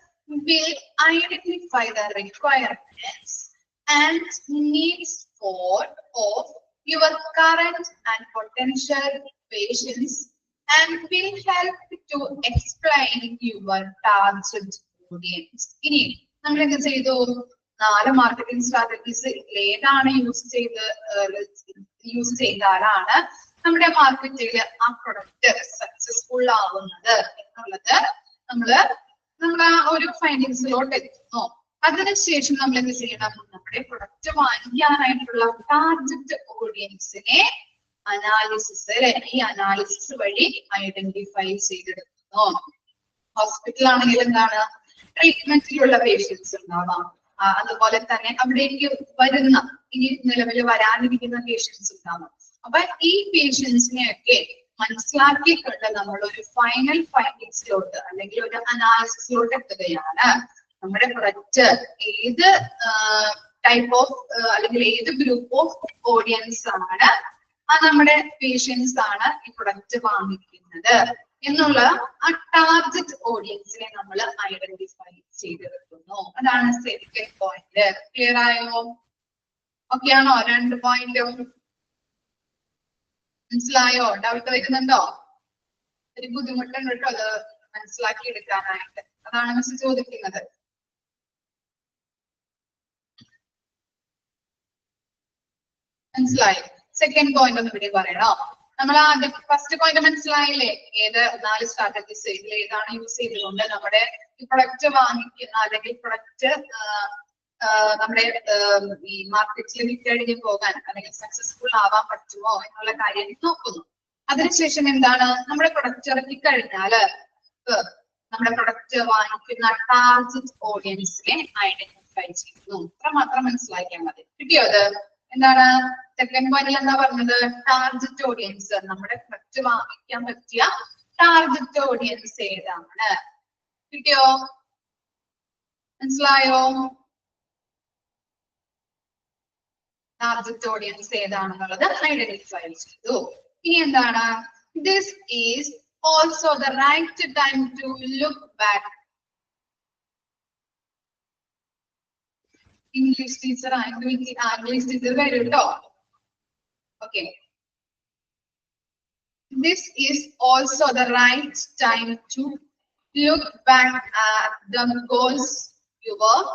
Speaker 1: will identify the requirements and needs of your current and potential patients and will help to explain your target audience. ഇനി നമ്മൾ എന്ത് ചെയ്തു? 4 മാർക്കറ്റിംഗ് സ്ട്രാറ്റജീസ് ഏതാണ് യൂസ് ചെയ്താലാണ് നമ്മുടെ മാർക്കറ്റിൽ ആ പ്രൊഡക്റ്റ് സക്സസ്ഫുൾ ആവുന്നത് എന്നുള്ളത് നമ്മൾ ഒരു ഫൈൻഡിങ്സിലോട്ട് എത്തുന്നു. അതിനുശേഷം നമ്മൾ എന്ത് ചെയ്യണം? നമ്മുടെ പ്രൊഡക്റ്റ് വാങ്ങിക്കാനായിട്ടുള്ള ടാർഗറ്റ് ഓഡിയൻസിനെ ഈ അനാലിസിസ് വഴി ഐഡന്റിഫൈ ചെയ്തെടുക്കുന്നു. ഹോസ്പിറ്റൽ ആണെങ്കിൽ എന്താണ്? ട്രീറ്റ്മെന്റിലുള്ള പേഷ്യൻസ് ഉണ്ടാവാം, അതുപോലെ തന്നെ അവിടേക്ക് വരുന്ന ഇനി നിലവിൽ വരാനിരിക്കുന്ന പേഷ്യൻസ് ഉണ്ടാവാം. അപ്പൊ ഈ പേഷ്യൻസിനെയൊക്കെ മനസ്സിലാക്കിക്കൊണ്ട് നമ്മൾ ഒരു ഫൈനൽ ഫൈൻഡിങ്സിലോട്ട് അല്ലെങ്കിൽ ഒരു അനാലിസിസിലോട്ട് എത്തുകയാണ്. നമ്മുടെ പ്രൊഡക്റ്റ് ഏത് ടൈപ്പ് ഓഫ് അല്ലെങ്കിൽ ഏത് ഗ്രൂപ്പ് ഓഫ് ഓഡിയൻസ് ആണ്, ആ നമ്മുടെ പേഷ്യൻസ് ആണ് ഈ പ്രൊഡക്റ്റ് വാങ്ങിക്കുന്നത് എന്നുള്ള ആ ടാർഗറ്റ് ഓഡിയൻസിനെ നമ്മൾ ഐഡന്റിഫൈ ചെയ്തെടുക്കുന്നു. അതാണ് സെക്കൻഡ് പോയിന്റ്. ക്ലിയർ ആയോ? ഓക്കെ ആണോ? 2 പോയിന്റും മനസ്സിലായോ? ഡൗട്ട് വരുന്നുണ്ടോ? ഒരു ബുദ്ധിമുട്ടുണ്ട് കേട്ടോ അത് മനസ്സിലാക്കി എടുക്കാനായിട്ട്. അതാണ് മിസ് ചോദിക്കുന്നത്. മനസ്സിലായോ? സെക്കൻഡ് പോയിന്റ് ഒന്ന് ഇവിടെ പറയണോ? നമ്മൾ ആദ്യം ഫസ്റ്റ് പോയിന്റ് മനസ്സിലായില്ലേ? ഏത് 4 സ്ട്രാറ്റജീസ് ഇതിൽ ഏതാണ് യൂസ് ചെയ്തുകൊണ്ട് നമ്മുടെ ഈ പ്രൊഡക്റ്റ് വാങ്ങിക്കുന്ന അല്ലെങ്കിൽ പ്രൊഡക്റ്റ് നമ്മുടെ ഈ മാർക്കറ്റിൽ വിറ്റഴിഞ്ഞു പോകാൻ അല്ലെങ്കിൽ സക്സസ്ഫുൾ ആവാൻ പറ്റുമോ എന്നുള്ള കാര്യം നോക്കുന്നു. അതിനുശേഷം എന്താണ്? നമ്മുടെ പ്രൊഡക്റ്റ് ഇറക്കി കഴിഞ്ഞാല് നമ്മുടെ പ്രൊഡക്റ്റ് വാങ്ങിക്കുന്ന ടാർഗറ്റ് ഓഡിയൻസിനെ ഐഡന്റിഫൈ ചെയ്യുന്നു. ഇത്ര മാത്രം മനസ്സിലാക്കിയാൽ മതി. കിട്ടിയോ അത്? എന്താണ് സെക്കൻഡ് പോയിന്റിൽ എന്താ പറഞ്ഞത്? ടാർഗറ്റ് ഓഡിയൻസ്, നമ്മുടെ പ്രൊഡക്റ്റ് വാങ്ങിക്കാൻ പറ്റിയ ടാർഗറ്റ് ഓഡിയൻസ് ഏതാണ്? കിട്ടിയോ? മനസ്സിലായോ? ടാർഗറ്റ് ഓഡിയൻസ് ഏതാണെന്നുള്ളത് ഐഡന്റിഫൈ ചെയ്തു. ഇനി എന്താണ്? This is also the right time to look back. English teacher English teacher വരും ട്ടോ. Okay. This is also the right time to look back at the goals you were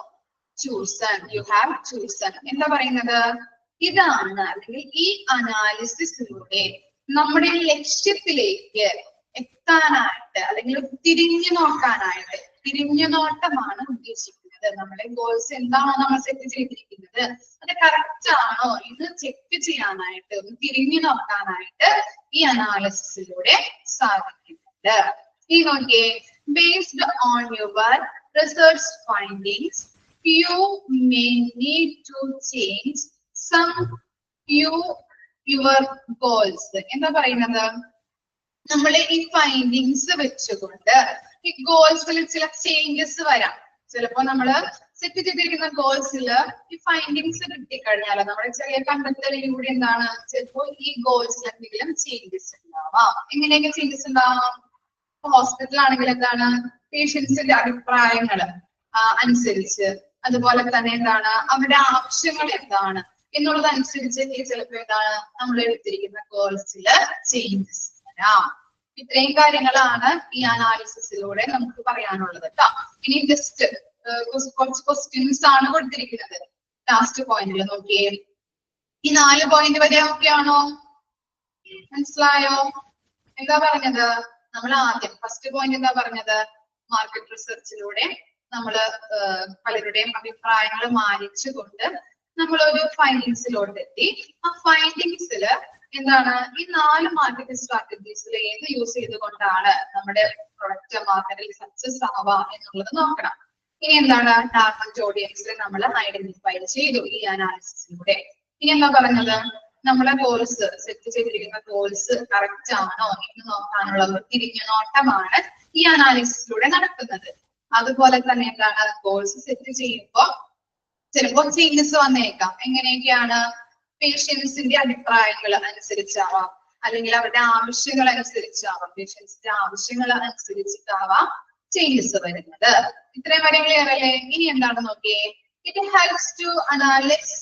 Speaker 1: chosen. You have chosen. എന്താ പറയുന്നത്? ഇതാണ് അല്ലെങ്കിൽ ഈ അനാലിസിസിലൂടെ നമ്മുടെ ലക്ഷ്യത്തിലേക്ക് എത്താനായിട്ട് അല്ലെങ്കിൽ തിരിഞ്ഞു നോക്കാനായിട്ട്, തിരിഞ്ഞു നോട്ടമാണ് ഉദ്ദേശിക്കുന്നത്. നമ്മുടെ ഗോൾസ് എന്താണോ നമ്മൾ സെറ്റ് ചെയ്തിരിക്കുന്നത് അത് കറക്റ്റ് ആണോ എന്ന് ചെക്ക് ചെയ്യാനായിട്ട്, ഒന്ന് തിരിഞ്ഞു നോക്കാനായിട്ട് ഈ അനാലിസിസിലൂടെ സാധിക്കുന്നുണ്ട്. ഈ നോക്കിയേ, based on your research findings, you may need to change your goals. എന്താ പറയുന്നത്? നമ്മളെ ഈ ഫൈൻഡിങ്സ് വെച്ചുകൊണ്ട് ഈ ഗോൾസിൽ ചില ചേഞ്ചസ് വരാം. ചിലപ്പോ നമ്മള് സെറ്റ് ചെയ്തിരിക്കുന്ന ഗോൾസിൽ ഈ ഫൈൻഡിങ്സ് കിട്ടിക്കഴിഞ്ഞാൽ നമ്മുടെ ചെറിയ കണ്ടെത്തലിലൂടെ എന്താണ് ചിലപ്പോ ഈ ഗോൾസിൽ എന്തെങ്കിലും ചേഞ്ചസ് ഉണ്ടാവാം. എങ്ങനെയൊക്കെ ചേഞ്ചസ് ഉണ്ടാവാം? ഹോസ്പിറ്റൽ ആണെങ്കിൽ എന്താണ് പേഷ്യൻസിന്റെ അഭിപ്രായങ്ങൾ അനുസരിച്ച്, അതുപോലെ തന്നെ എന്താണ് അവരുടെ ആവശ്യങ്ങൾ എന്താണ് എന്നുള്ളതനുസരിച്ച് ചിലപ്പോ എന്താണ് നമ്മൾ എടുത്തിരിക്കുന്ന ഗോൾസിൽ ചേഞ്ചസ് വരാം. ഇത്രയും കാര്യങ്ങളാണ് ഈ അനാലിസിസിലൂടെ നമുക്ക് പറയാനുള്ളത് കേട്ടോ. ഇനി ജസ്റ്റ് കുറച്ച് ക്വസ്റ്റ്യൻസ് ആണ് കൊടുത്തിരിക്കുന്നത്. ലാസ്റ്റ് പോയിന്റിൽ നോക്കിയേ, ഈ 4 പോയിന്റ് വരെ ഓക്കെ ആണോ? മനസ്സിലായോ? എന്താ പറഞ്ഞത്? നമ്മൾ ആദ്യം ഫസ്റ്റ് പോയിന്റ് എന്താ പറഞ്ഞത്? മാർക്കറ്റ് റിസർച്ചിലൂടെ നമ്മള് പലരുടെയും അഭിപ്രായങ്ങൾ മാനിച്ചുകൊണ്ട് നമ്മളൊരു ഫൈൻഡിങ്സിലോട്ട് എത്തി. ആ ഫൈൻഡിങ്സിൽ എന്താണ് ഈ 4 മാർക്കറ്റിംഗ് സ്ട്രാറ്റജീസിൽ ഏത് യൂസ് ചെയ്തുകൊണ്ടാണ് നമ്മുടെ പ്രൊഡക്റ്റ് മാർക്കറ്റിൽ സക്സസ് ആവുക എന്നുള്ളത് നോക്കണം. ഇനി എന്താണ് ടാർഗറ്റ് ഓഡിയൻസിനെ നമ്മൾ ഐഡന്റിഫൈ ചെയ്തു ഈ അനാലിസിസിലൂടെ. ഇനി എന്താ പറഞ്ഞത്, നമ്മളെ ഗോൾസ് സെറ്റ് ചെയ്തിരിക്കുന്ന ഗോൾസ് കറക്റ്റ് ആണോ എന്ന് നോക്കാനുള്ള ഒരു തിരിഞ്ഞ നോട്ടമാണ് ഈ അനാലിസിസിലൂടെ നടക്കുന്നത്. അതുപോലെ തന്നെ എന്താണ് ഗോൾസ് സെറ്റ് ചെയ്യുമ്പോൾ ചിലപ്പോൾ ചേഞ്ചസ് വന്നേക്കാം. എങ്ങനെയൊക്കെയാണ്, പേഷ്യൻസിന്റെ അഭിപ്രായങ്ങൾ അനുസരിച്ചാവാം, അല്ലെങ്കിൽ അവരുടെ ആവശ്യങ്ങൾ അനുസരിച്ചാവാം, പേഷ്യൻസിന്റെ ആവശ്യങ്ങൾ അനുസരിച്ചിട്ടാവാം ചേഞ്ചസ് വരുന്നത്. ഇത്രയും വരെ ക്ലിയർ അല്ലേ? ഇനി എന്താണ് നോക്കിയേ, it helps to analyse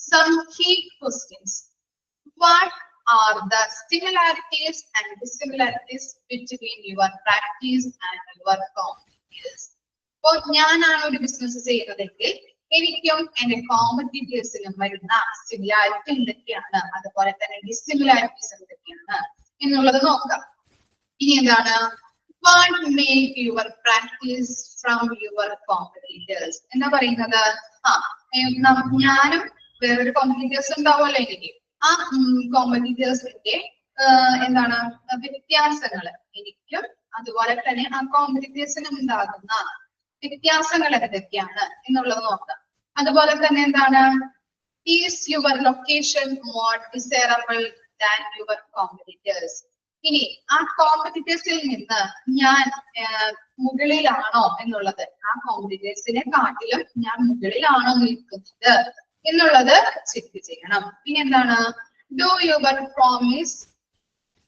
Speaker 1: some key questions. What are the similarities and dissimilarities between your practice and your competitors? ഇപ്പോൾ ഞാനാണ് ഒരു ബിസിനസ് ചെയ്യുന്നതെങ്കിൽ എനിക്കും എന്റെ കോമ്പറ്റീറ്റേഴ്സിനും വരുന്ന സിമിലാരിറ്റി എന്തൊക്കെയാണ്, അതുപോലെ തന്നെ ഡിസിമിലാരിറ്റീസ് എന്തൊക്കെയാണ് എന്നുള്ളത് നോക്കാം. ഇനി എന്താണ്, what make your practice from your competitors? എന്താ പറയുന്നത്, ഞാനും വേറൊരു കോമ്പറ്റീറ്റേഴ്സ് ഉണ്ടാവുമല്ലോ എനിക്ക്. ആ കോമ്പറ്റീറ്റേഴ്സിന്റെ എന്താണ് വ്യത്യാസങ്ങൾ എനിക്കും അതുപോലെ തന്നെ ആ കോമ്പറ്റീറ്റേഴ്സിനും ഉണ്ടാകുന്ന വ്യത്യാസങ്ങൾ എന്തൊക്കെയാണ് എന്നുള്ളത് നോക്കാം. അതുപോലെ തന്നെ എന്താണ്, is your location more desirable than your competitors? ഇനി ആ കോമ്പറ്റീറ്റേഴ്സിൽ നിന്ന് ഞാൻ മുകളിലാണോ എന്നുള്ളത്, ആ കോമ്പറ്റീറ്റേഴ്സിനെ കാട്ടിലും ഞാൻ മുകളിലാണോ നിൽക്കുന്നത് എന്നുള്ളത് ചെക്ക് ചെയ്യണം. ഇനി എന്താണ്, do your promise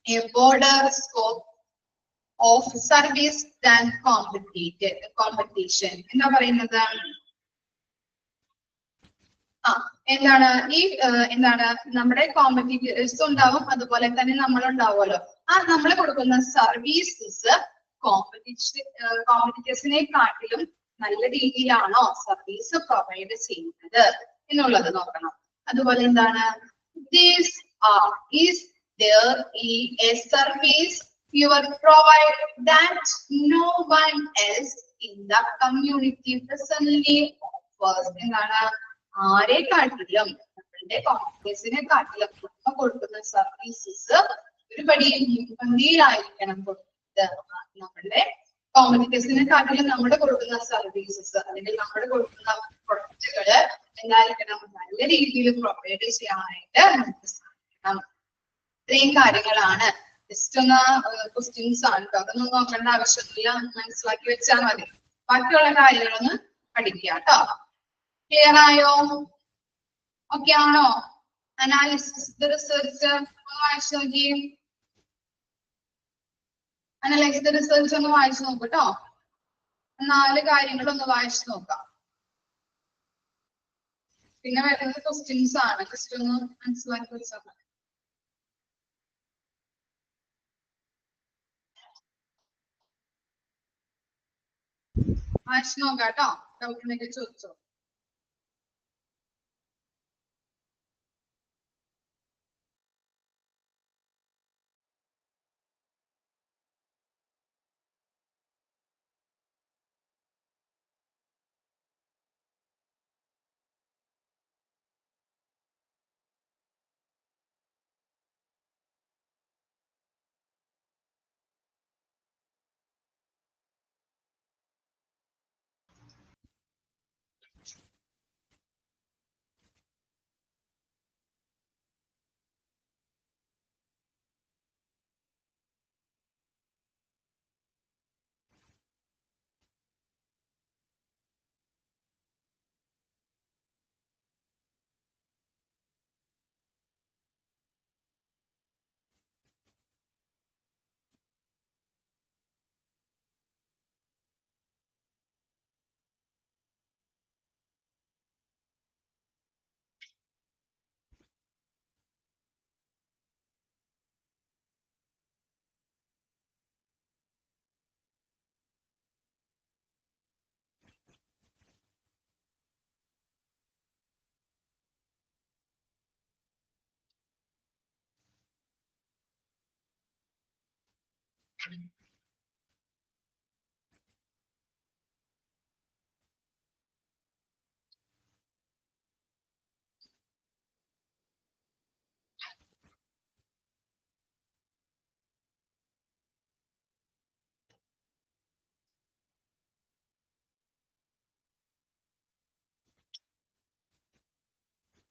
Speaker 1: A border scope of service than competition? എന്താ പറയുന്നത്, എന്താണ് ഈ എന്താണ് നമ്മുടെ കോമ്പറ്റീറ്റേഴ്സ് ഉണ്ടാവും, അതുപോലെ തന്നെ നമ്മളുണ്ടാവുമല്ലോ. ആ നമ്മൾ കൊടുക്കുന്ന സർവീസസ് കോമ്പറ്റീറ്റേഴ്സിനെ കാട്ടിലും നല്ല രീതിയിലാണോ സർവീസ് പ്രൊവൈഡ് ചെയ്യുന്നത് എന്നുള്ളത് നോക്കണം. അതുപോലെ എന്താണ്, is there a service you are provide that no one else in the community presently offers? എന്താണ്, ആരെ കാട്ടിലും നമ്മളുടെ കോമ്പറ്റീറ്റേഴ്സിനെ കാട്ടിലും നമ്മൾ കൊടുക്കുന്ന സർവീസസ് ഒരുപടി മുൻപന്തിയിലായിരിക്കണം കൊടുക്കുന്നത്. നമ്മളുടെ കോമ്പറ്റീറ്റേഴ്സിനെ കാട്ടിലും നമ്മൾ കൊടുക്കുന്ന സർവീസസ് അല്ലെങ്കിൽ നമ്മൾ കൊടുക്കുന്ന പ്രൊഡക്റ്റുകള് എന്തായിരിക്കണം, നല്ല രീതിയിൽ പ്രൊവൈഡ് ചെയ്യാനായിട്ട് നമുക്ക് സാധിക്കണം. ഇത്രയും കാര്യങ്ങളാണ്. ജസ്റ്റ് ഒന്ന് ക്വസ്റ്റ്യൻസ് ആണ് കേട്ടോ, അതൊന്നും നോക്കേണ്ട ആവശ്യമൊന്നുമില്ല, മനസ്സിലാക്കി വെച്ചാൽ മതി. ബാക്കിയുള്ള കാര്യങ്ങളൊന്ന് പഠിക്കുക കേട്ടോ. ക്ലിയർ ആയോ? ഓക്കെ ആണോ? അനാലിസിസ് ദ റിസർച്ച് വായിച്ചു നോക്കി, അനലൈസ് ദ റിസർച്ച് ഒന്ന് വായിച്ചു നോക്കൂ കേട്ടോ. 4 കാര്യങ്ങളൊന്ന് വായിച്ചു നോക്കാം. പിന്നെ വരുന്നത് ക്വസ്റ്റ്യൻസ് ആണ്, ജസ്റ്റ് ഒന്ന് മനസ്സിലാക്കി വെച്ചാൽ മതി. വായിച്ചു നോക്കാം കേട്ടോ, ഡൗട്ട് ഉണ്ടെങ്കിൽ ചോദിച്ചോ.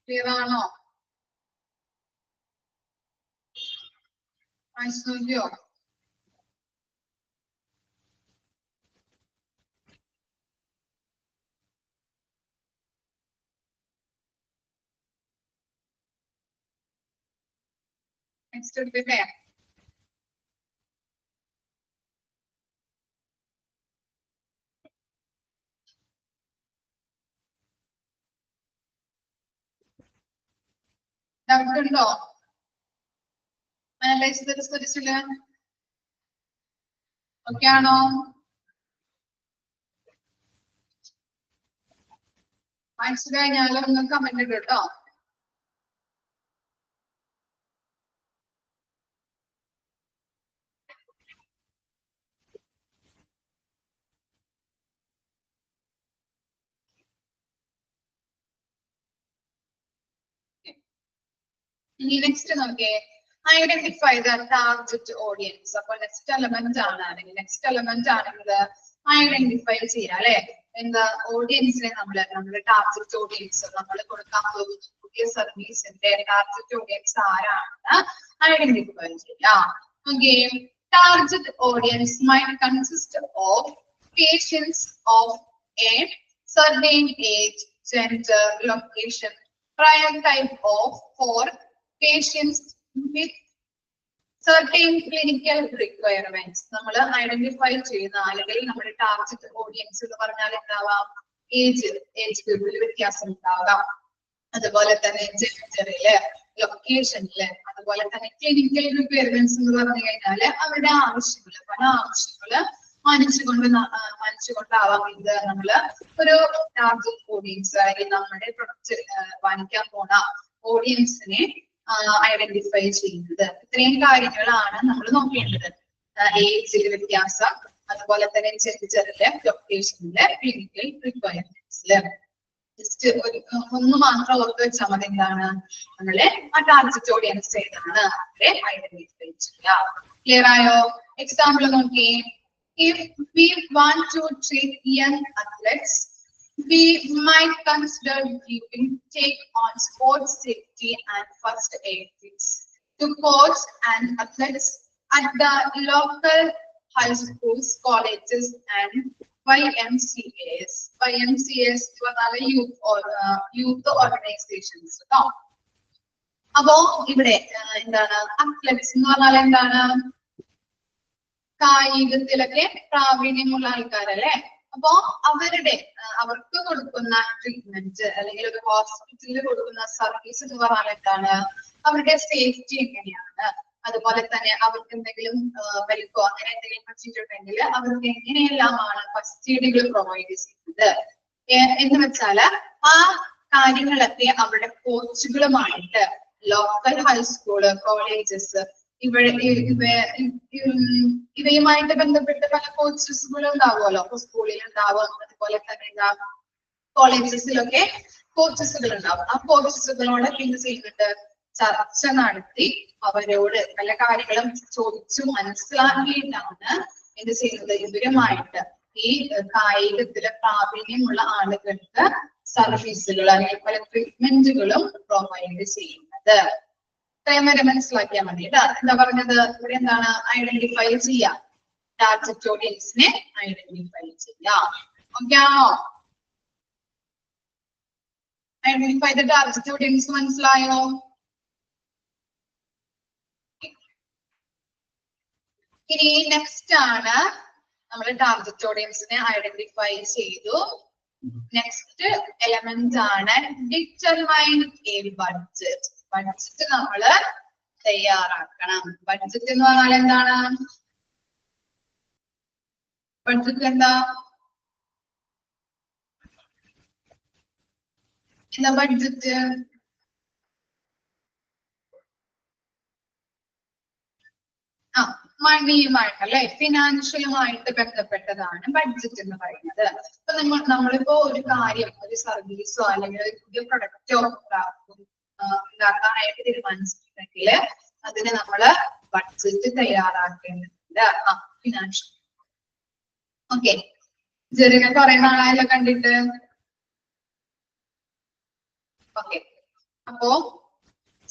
Speaker 1: ക്ലിയർ ആണോ? ഐശ്വര്യോ? നെക്സ്റ്റ് എടുത്തിട്ടേ ഡൗട്ട് ഉണ്ടോ? അനലൈസ് ദ റിസൾട്ടില് ഓക്കെ ആണോ? മനസ്സിലായാലും ഒന്ന് കമന്റ് ഇടും കേട്ടോ. ഇനി നെക്സ്റ്റ് നോക്കിയേ, ഐഡന്റിഫൈ ദ ടാർഗറ്റ് ഓഡിയൻസ്. അപ്പൊ നെക്സ്റ്റ് എലമെന്റ് ആണെങ്കിൽ ഐഡന്റിഫൈ ചെയ്യാം അല്ലെ. എന്താ ഓഡിയൻസിനെ നമ്മുടെ ടാർഗറ്റ് ഓഡിയൻസ് നമ്മൾ കൊടുക്കാൻ പോകുന്ന പുതിയ സർവീസിന്റെ ടാർഗറ്റ് ഓഡിയൻസ് ആരാണെന്ന് ഐഡന്റിഫൈ ചെയ്യാം. Okay, target audience might consist of patients of a certain age, gender, location, prior type of for patients with certain clinical requirements. നമ്മൾ ഐഡന്റിഫൈ ചെയ്യുന്ന അല്ലെങ്കിൽ നമ്മുടെ ടാർഗറ്റ് ഓഡിയൻസ് എന്ന് പറഞ്ഞാൽ എന്താവാം? ഏജ് ഗ്രൂപ്പിൽ വ്യത്യാസം ഉണ്ടാകാം, അതുപോലെ തന്നെ ജെൻഡറില്, ലൊക്കേഷനില്, അതുപോലെ തന്നെ ക്ലിനിക്കൽ റിക്വയർമെന്റ്സ് എന്ന് പറഞ്ഞു കഴിഞ്ഞാല് അവരുടെ ആവശ്യങ്ങള്, പല ആവശ്യങ്ങള് മനസ്സുകൊണ്ടാവാം ഇത് നമ്മള് ഒരു ടാർഗറ്റ് ഓഡിയൻസ് അല്ലെങ്കിൽ നമ്മുടെ പ്രൊഡക്റ്റ് വാങ്ങിക്കാൻ പോണ ഓഡിയൻസിനെ ഐഡന്റിഫൈ ചെയ്യുന്നത്. ഇത്രയും കാര്യങ്ങളാണ് നമ്മൾ നോക്കേണ്ടത്. ഏജിൽ വ്യത്യാസം, അതുപോലെ തന്നെ ജെൻഡറില്, ലൊക്കേഷനില്, ക്ലിനിക്കൽ റിക്വയർമെന്റ്സില്. ജസ്റ്റ് ഒന്ന് മാത്രം ഓർത്ത് വെച്ചാൽ മതി, എന്താണ് നമ്മളെ ആ ടാർഗറ്റ് ഓഡിയൻസ് ഏതാണ് അവരെ ഐഡന്റിഫൈ ചെയ്യാം. ക്ലിയർ ആയോ? എക്സാമ്പിൾ നോക്കിയേ. If we want to treat young athletes, we might consider giving take on sports safety and first aid kits to coach and athletes at the local high schools, colleges, and YMCAs. YMCAs youth organizations. അപ്പോ ഇവിടെ എന്താണ് അത്ലറ്റ്സ് എന്ന് പറഞ്ഞാൽ എന്താണ്? കായികത്തിലൊക്കെ പ്രാവീണ്യമുള്ള ആൾക്കാരല്ലേ. അപ്പോ അവർക്ക് കൊടുക്കുന്ന ട്രീറ്റ്മെന്റ് അല്ലെങ്കിൽ ഒരു ഹോസ്പിറ്റലിൽ കൊടുക്കുന്ന സർവീസ് എന്ന് പറഞ്ഞാൽ എന്താണ്? അവരുടെ സേഫ്റ്റി എങ്ങനെയാണ്, അതുപോലെ തന്നെ അവർക്ക് എന്തെങ്കിലും പരിക്കോ അങ്ങനെ എന്തെങ്കിലും പറ്റിയിട്ടുണ്ടെങ്കിൽ അവർക്ക് എങ്ങനെയെല്ലാമാണ് ഫസ്റ്റ് എയ്ഡുകൾ പ്രൊവൈഡ് ചെയ്യുന്നത് എന്ന് വെച്ചാല് ആ കാര്യങ്ങളൊക്കെ അവരുടെ കോച്ചുകളുമായിട്ട് ലോക്കൽ ഹൈസ്കൂള്, കോളേജസ് ഇവയുമായിട്ട് ബന്ധപ്പെട്ട് പല കോച്ചസുകളും ഉണ്ടാവുമല്ലോ. സ്കൂളിൽ ഉണ്ടാവും, അതുപോലെ തന്നെ കോളേജസിലൊക്കെ കോച്ചസുകൾ ഉണ്ടാവും. ആ കോച്ചസുകളോട് എന്ത് ചെയ്യുന്നുണ്ട്? ചർച്ച നടത്തി അവരോട് പല കാര്യങ്ങളും ചോദിച്ചു മനസ്സിലാക്കിയിട്ടാണ് എന്ത് ചെയ്യുന്നത്? ഇവരുമായിട്ട് ഈ കായികത്തിലെ പ്രാവീണ്യമുള്ള ആളുകൾക്ക് സർവീസുകൾ അല്ലെങ്കിൽ പല ട്രീറ്റ്മെന്റുകളും പ്രൊവൈഡ് ചെയ്യുന്നത്. ഇത്രയും വരെ മനസ്സിലാക്കിയാൽ മതി. എന്താ പറഞ്ഞത്? ഇവിടെ എന്താണ്? ഐഡന്റിഫൈ ചെയ്യാം, ടാർഗറ്റ് ഓഡിയൻസിനെ ഐഡന്റിഫൈ ചെയ്യാം. ഓക്കെ ആണോ? ഐഡന്റിഫൈ ദ ടാർഗറ്റ് ഓഡിയൻസ് മനസ്സിലായോ? ഇനി നെക്സ്റ്റ് ആണ് നമ്മൾ ടാർഗറ്റ് ഓഡിയൻസിനെ ഐഡന്റിഫൈ ചെയ്തു. നെക്സ്റ്റ് എലമെന്റ് ആണ് ഡിറ്റർമൈൻ എ ബഡ്ജറ്റ്. ബഡ്ജറ്റ് നമ്മള് തയ്യാറാക്കണം. ബഡ്ജറ്റ് എന്ന് പറഞ്ഞാൽ എന്താണ്? ബഡ്ജറ്റ് എന്താ ബഡ്ജറ്റ്? മണിയുമായിട്ട് അല്ലെ, ഫിനാൻഷ്യലുമായിട്ട് ബന്ധപ്പെട്ടതാണ് ബഡ്ജറ്റ് എന്ന് പറയുന്നത്. അപ്പൊ നമ്മളിപ്പോ ഒരു കാര്യം, ഒരു സർവീസോ അല്ലെങ്കിൽ ഒരു പുതിയ പ്രൊഡക്റ്റോ ഉണ്ടാക്കാനായിട്ട് തീരുമാനിച്ചിട്ടുണ്ടെങ്കിൽ അതിന് നമ്മള് ബഡ്ജറ്റ് തയ്യാറാക്കേണ്ടതുണ്ട്. ഫിനാൻഷ്യൽ. ഓക്കെ, ജെറിനെ കുറെ നാളായല്ലോ കണ്ടിട്ട്. ഓക്കെ, അപ്പോ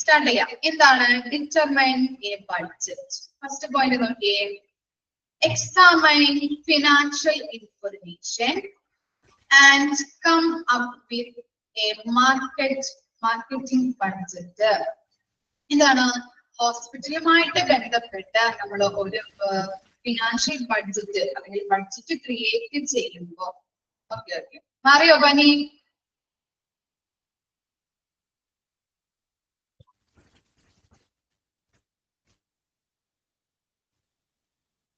Speaker 1: സ്റ്റാർട്ട് ചെയ്യാം. എന്താണ് determine a budget? First point നോക്കിയേ, examine financial information and come up with a marketing budget. എന്താണ് ഹോസ്പിറ്റലുമായിട്ട് ബന്ധപ്പെട്ട് നമ്മൾ ഒരു ഫിനാൻഷ്യൽ ബഡ്ജറ്റ് അല്ലെങ്കിൽ ബഡ്ജറ്റ് ക്രിയേറ്റ് ചെയ്യുമ്പോൾ ഓക്കെ ഓക്കെ മാറിയോ പനി?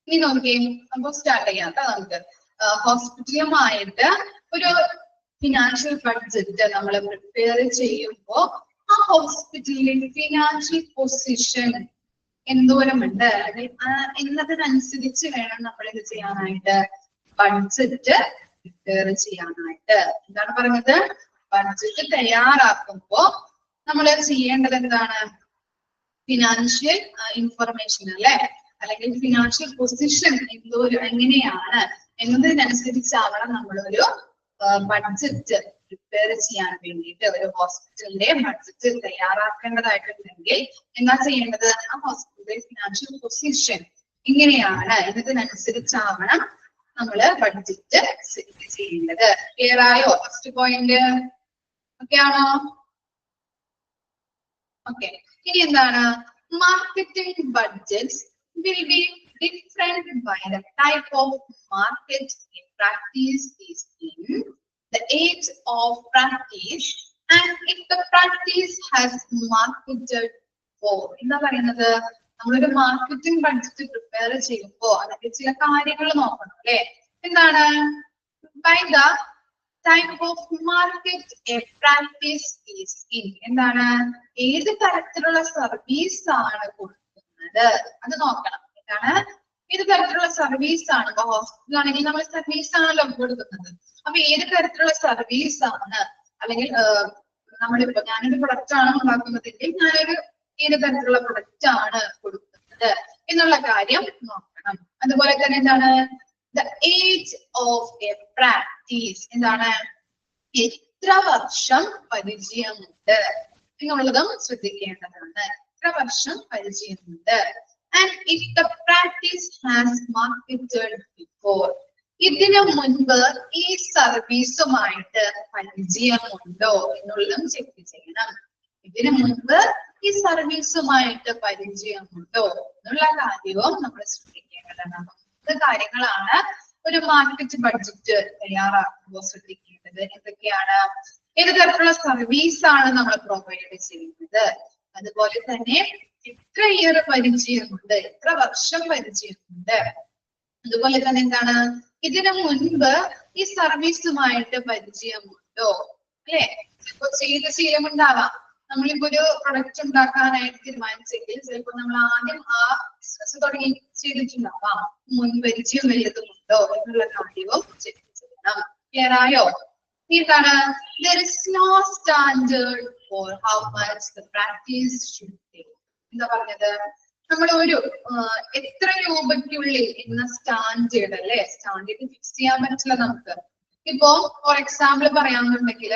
Speaker 1: ഇനി നോക്കിയേ, നമുക്ക് സ്റ്റാർട്ട് ചെയ്യാം കേട്ടോ. നമുക്ക് ഹോസ്പിറ്റലുമായിട്ട് ഒരു ഫിനാൻഷ്യൽ ബഡ്ജറ്റ് നമ്മൾ പ്രിപ്പയർ ചെയ്യുമ്പോൾ ആ ഹോസ്പിറ്റലിന്റെ ഫിനാൻഷ്യൽ പൊസിഷൻ എന്തോരമുണ്ട് എന്നതിനനുസരിച്ച് വേണം നമ്മൾ ഇത് ചെയ്യാനായിട്ട്, ബഡ്ജറ്റ് പ്രിപ്പയർ ചെയ്യാനായിട്ട്. എന്താണ് പറയുന്നത്? ബഡ്ജറ്റ് തയ്യാറാക്കുമ്പോ നമ്മൾ ചെയ്യേണ്ടത് എന്താണ്? ഫിനാൻഷ്യൽ ഇൻഫർമേഷൻ അല്ലെ, അല്ലെങ്കിൽ ഫിനാൻഷ്യൽ പൊസിഷൻ എങ്ങനെയാണ് എന്നതിനനുസരിച്ചാവണം നമ്മളൊരു ബഡ്ജറ്റ് പ്രിപ്പയർ ചെയ്യാൻ വേണ്ടിയിട്ട്. ഒരു ഹോസ്പിറ്റലിന്റെ ബഡ്ജറ്റ് തയ്യാറാക്കേണ്ടതായിട്ടുണ്ടെങ്കിൽ എന്താ ചെയ്യേണ്ടത്? ആ ഹോസ്പിറ്റലിന്റെ ഫിനാൻഷ്യൽ പൊസിഷൻ ഇങ്ങനെയാണ് എന്നതിനനുസരിച്ചാവണം നമ്മള് ബഡ്ജറ്റ് സെറ്റ് ചെയ്യേണ്ടത്. ക്ലിയർ ആയോ? ഫസ്റ്റ് പോയിന്റ് ഓക്കെ ആണോ? ഓക്കെ. ഇനി എന്താണ്? Marketing budgets will be different by the type of market in practice is in, the age of practice, and if the practice has marketed for. എന്താ പറയുന്നത്? നമ്മളൊരു മാർക്കറ്റിംഗ് ബഡ്ജറ്റ് പ്രിപ്പയർ ചെയ്യുമ്പോൾ അതിന്റെ ചില കാര്യങ്ങൾ നോക്കണം അല്ലെ. എന്താണ്? by the type of market a practice is in. എന്താണ്? ഏത് തരത്തിലുള്ള സർവീസ് ആണ് കൊടുക്കുന്നത് അത് നോക്കണം. എന്താണ്? ഏത് തരത്തിലുള്ള സർവീസ് ആണ്? ഇപ്പൊ ഹോസ്പിറ്റൽ ആണെങ്കിൽ നമ്മൾ സർവീസ് ആണല്ലോ കൊടുക്കുന്നത്. അപ്പൊ ഏത് തരത്തിലുള്ള സർവീസ് ആണ്, അല്ലെങ്കിൽ നമ്മളിപ്പോ ഞാനൊരു പ്രൊഡക്റ്റ് ആണ് ഉണ്ടാക്കുന്നതെങ്കിൽ ഞാനൊരു ഏത് തരത്തിലുള്ള പ്രൊഡക്റ്റ് ആണ് കൊടുക്കുന്നത് എന്നുള്ള കാര്യം നോക്കണം. അതുപോലെ തന്നെ എന്താണ്? the age of a practice. എന്താണ്? എത്ര വർഷം പരിചയമുണ്ട് എന്നുള്ളതും ശ്രദ്ധിക്കേണ്ടതാണ്. എത്ര വർഷം പരിചയമുണ്ട്. and if the practice has marketed before. ഇതിനു മുൻപ് ഈ സർവീസുമായിട്ട് പരിചയമുണ്ടോ എന്നുള്ളതും ചെക്ക് ചെയ്യണം. ഇതിനു മുൻപ് ഈ സർവീസുമായിട്ട് പരിചയമുണ്ടോ എന്നുള്ള കാര്യവും നമ്മൾ ശ്രദ്ധിക്കേണ്ടതാണ്. ഇത് കാര്യങ്ങളാണ് ഒരു മാർക്കറ്റ് ബഡ്ജറ്റ് തയ്യാറാക്കുമ്പോൾ ശ്രദ്ധിക്കേണ്ടത്. എന്തൊക്കെയാണ്? ഏത് തരത്തിലുള്ള സർവീസ് ആണ് നമ്മൾ പ്രൊവൈഡ് ചെയ്യുന്നത്, അതുപോലെ തന്നെ എത്ര ഇയർ പരിചയമുണ്ട്, എത്ര വർഷം പരിചയമുണ്ട്, അതുപോലെ തന്നെ എന്താണ്? ഇതിനു മുൻപ് ഈ സർവീസുമായിട്ട് പരിചയമുണ്ടോ അല്ലെ. ഇപ്പൊ ചെയ്ത ശീലമുണ്ടാവാം. നമ്മളിപ്പോ ഒരു പ്രൊഡക്റ്റ് ഉണ്ടാക്കാനായിട്ട് തീരുമാനിച്ചെങ്കിൽ ചിലപ്പോൾ നമ്മൾ ആദ്യം ആ ബിസിനസ് തുടങ്ങി ചെയ്തിട്ടുണ്ടാവാം. മുൻപരിചയം വല്ലതുമുണ്ടോ എന്നുള്ള കാര്യവും ചെക്ക് ചെയ്യണം. ക്ലിയർ ആയോ? എന്താണ്? there is no standard for how much the practice should take. എന്താ പറഞ്ഞത്? നമ്മൾ ഒരു എത്ര രൂപയ്ക്കുള്ളിൽ എന്ന സ്റ്റാൻഡേർഡ് അല്ലെ, സ്റ്റാൻഡേർഡ് ഫിക്സ് ചെയ്യാൻ പറ്റില്ല നമുക്ക്. ഇപ്പോ ഫോർ എക്സാമ്പിൾ പറയാമെന്നുണ്ടെങ്കിൽ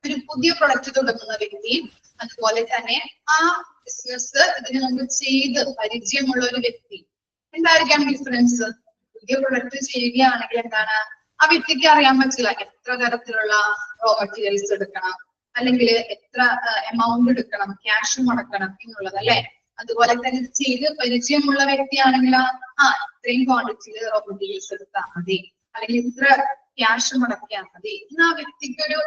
Speaker 1: ഒരു പുതിയ പ്രൊഡക്റ്റ് തുടങ്ങുന്ന വ്യക്തി, അതുപോലെ തന്നെ ആ ബിസിനസ് ഇതിനു മുമ്പ് ചെയ്ത് പരിചയമുള്ള ഒരു വ്യക്തി, എന്തായിരിക്കാം ഡിഫറൻസ്? പുതിയ പ്രൊഡക്റ്റ് ചെയ്യുകയാണെങ്കിൽ എന്താണ്? ആ വ്യക്തിക്ക് അറിയാൻ പറ്റില്ല എത്ര തരത്തിലുള്ള റോ മെറ്റീരിയൽസ് എടുക്കണം, അല്ലെങ്കിൽ എത്ര എമൗണ്ട് എടുക്കണം, ക്യാഷ് മുടക്കണം എന്നുള്ളത് അല്ലെ. അതുപോലെ തന്നെ ചെയ്ത് പരിചയമുള്ള വ്യക്തിയാണെങ്കിൽ ഇത്രയും ക്വാണ്ടിറ്റിയിൽ റോ മെറ്റീരിയൽസ് എടുത്താൽ മതി, അല്ലെങ്കിൽ ഇത്ര ക്യാഷ് മുടക്കിയാൽ മതി എന്ന് ആ വ്യക്തിക്ക് ഒരു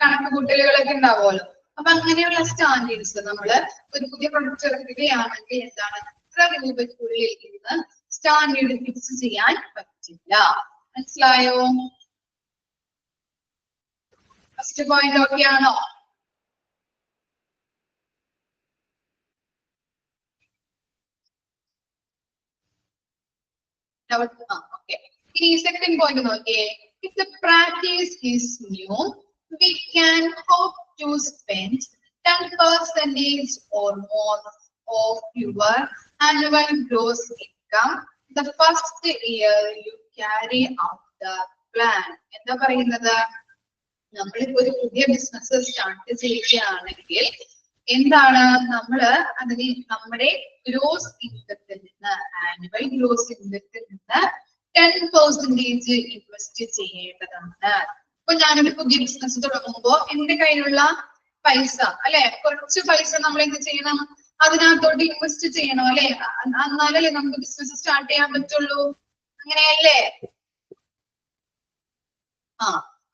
Speaker 1: കണക്ക് കൂട്ടലുകളൊക്കെ ഉണ്ടാവുമല്ലോ. അപ്പൊ അങ്ങനെയുള്ള സ്റ്റാൻഡേർഡ്സ് നമ്മള് ഒരു പുതിയ പ്രൊഡക്റ്റ് ഇറക്കുകയാണെങ്കിൽ എന്താണ്? ഇത്ര രൂപയ്ക്കുള്ളിൽ ഇന്ന് സ്റ്റാൻഡേർഡ് ഫിക്സ് ചെയ്യാൻ പറ്റില്ല. മനസ്സിലായോ? ഫസ്റ്റ് പോയിന്റ് ഓക്കെ ആണോ? ഓക്കെ. ഇനി സെക്കൻഡ് പോയിന്റ് നോക്കിയേ. if the practice is new, we can hope to spend 10% or more of your annual gross income the first year you carry out the plan. എന്താ പറയുന്നത്? നമ്മളിപ്പോ ഒരു പുതിയ ബിസിനസ് സ്റ്റാർട്ട് ചെയ്യുകയാണെങ്കിൽ എന്താണ് നമ്മള് അതിന് നമ്മുടെ ഗ്രോസ് ഇൻകത്തിൽ നിന്ന് ആനുവൽ ഗ്രോസ് ഇൻകത്തിൽ നിന്ന് 10% ഇൻവെസ്റ്റ് ചെയ്യേണ്ടതാണ്. അപ്പൊ ഞാനൊരു പുതിയ ബിസിനസ് തുടങ്ങുമ്പോ എന്റെ കയ്യിലുള്ള പൈസ അല്ലെ, കുറച്ച് പൈസ നമ്മൾ എന്ത് ചെയ്യണം, അതിനകത്തോട്ട് ഇൻവെസ്റ്റ് ചെയ്യണം അല്ലെ, എന്നാലല്ലേ നമുക്ക് ബിസിനസ് സ്റ്റാർട്ട് ചെയ്യാൻ പറ്റുള്ളൂ. അങ്ങനെയല്ലേ?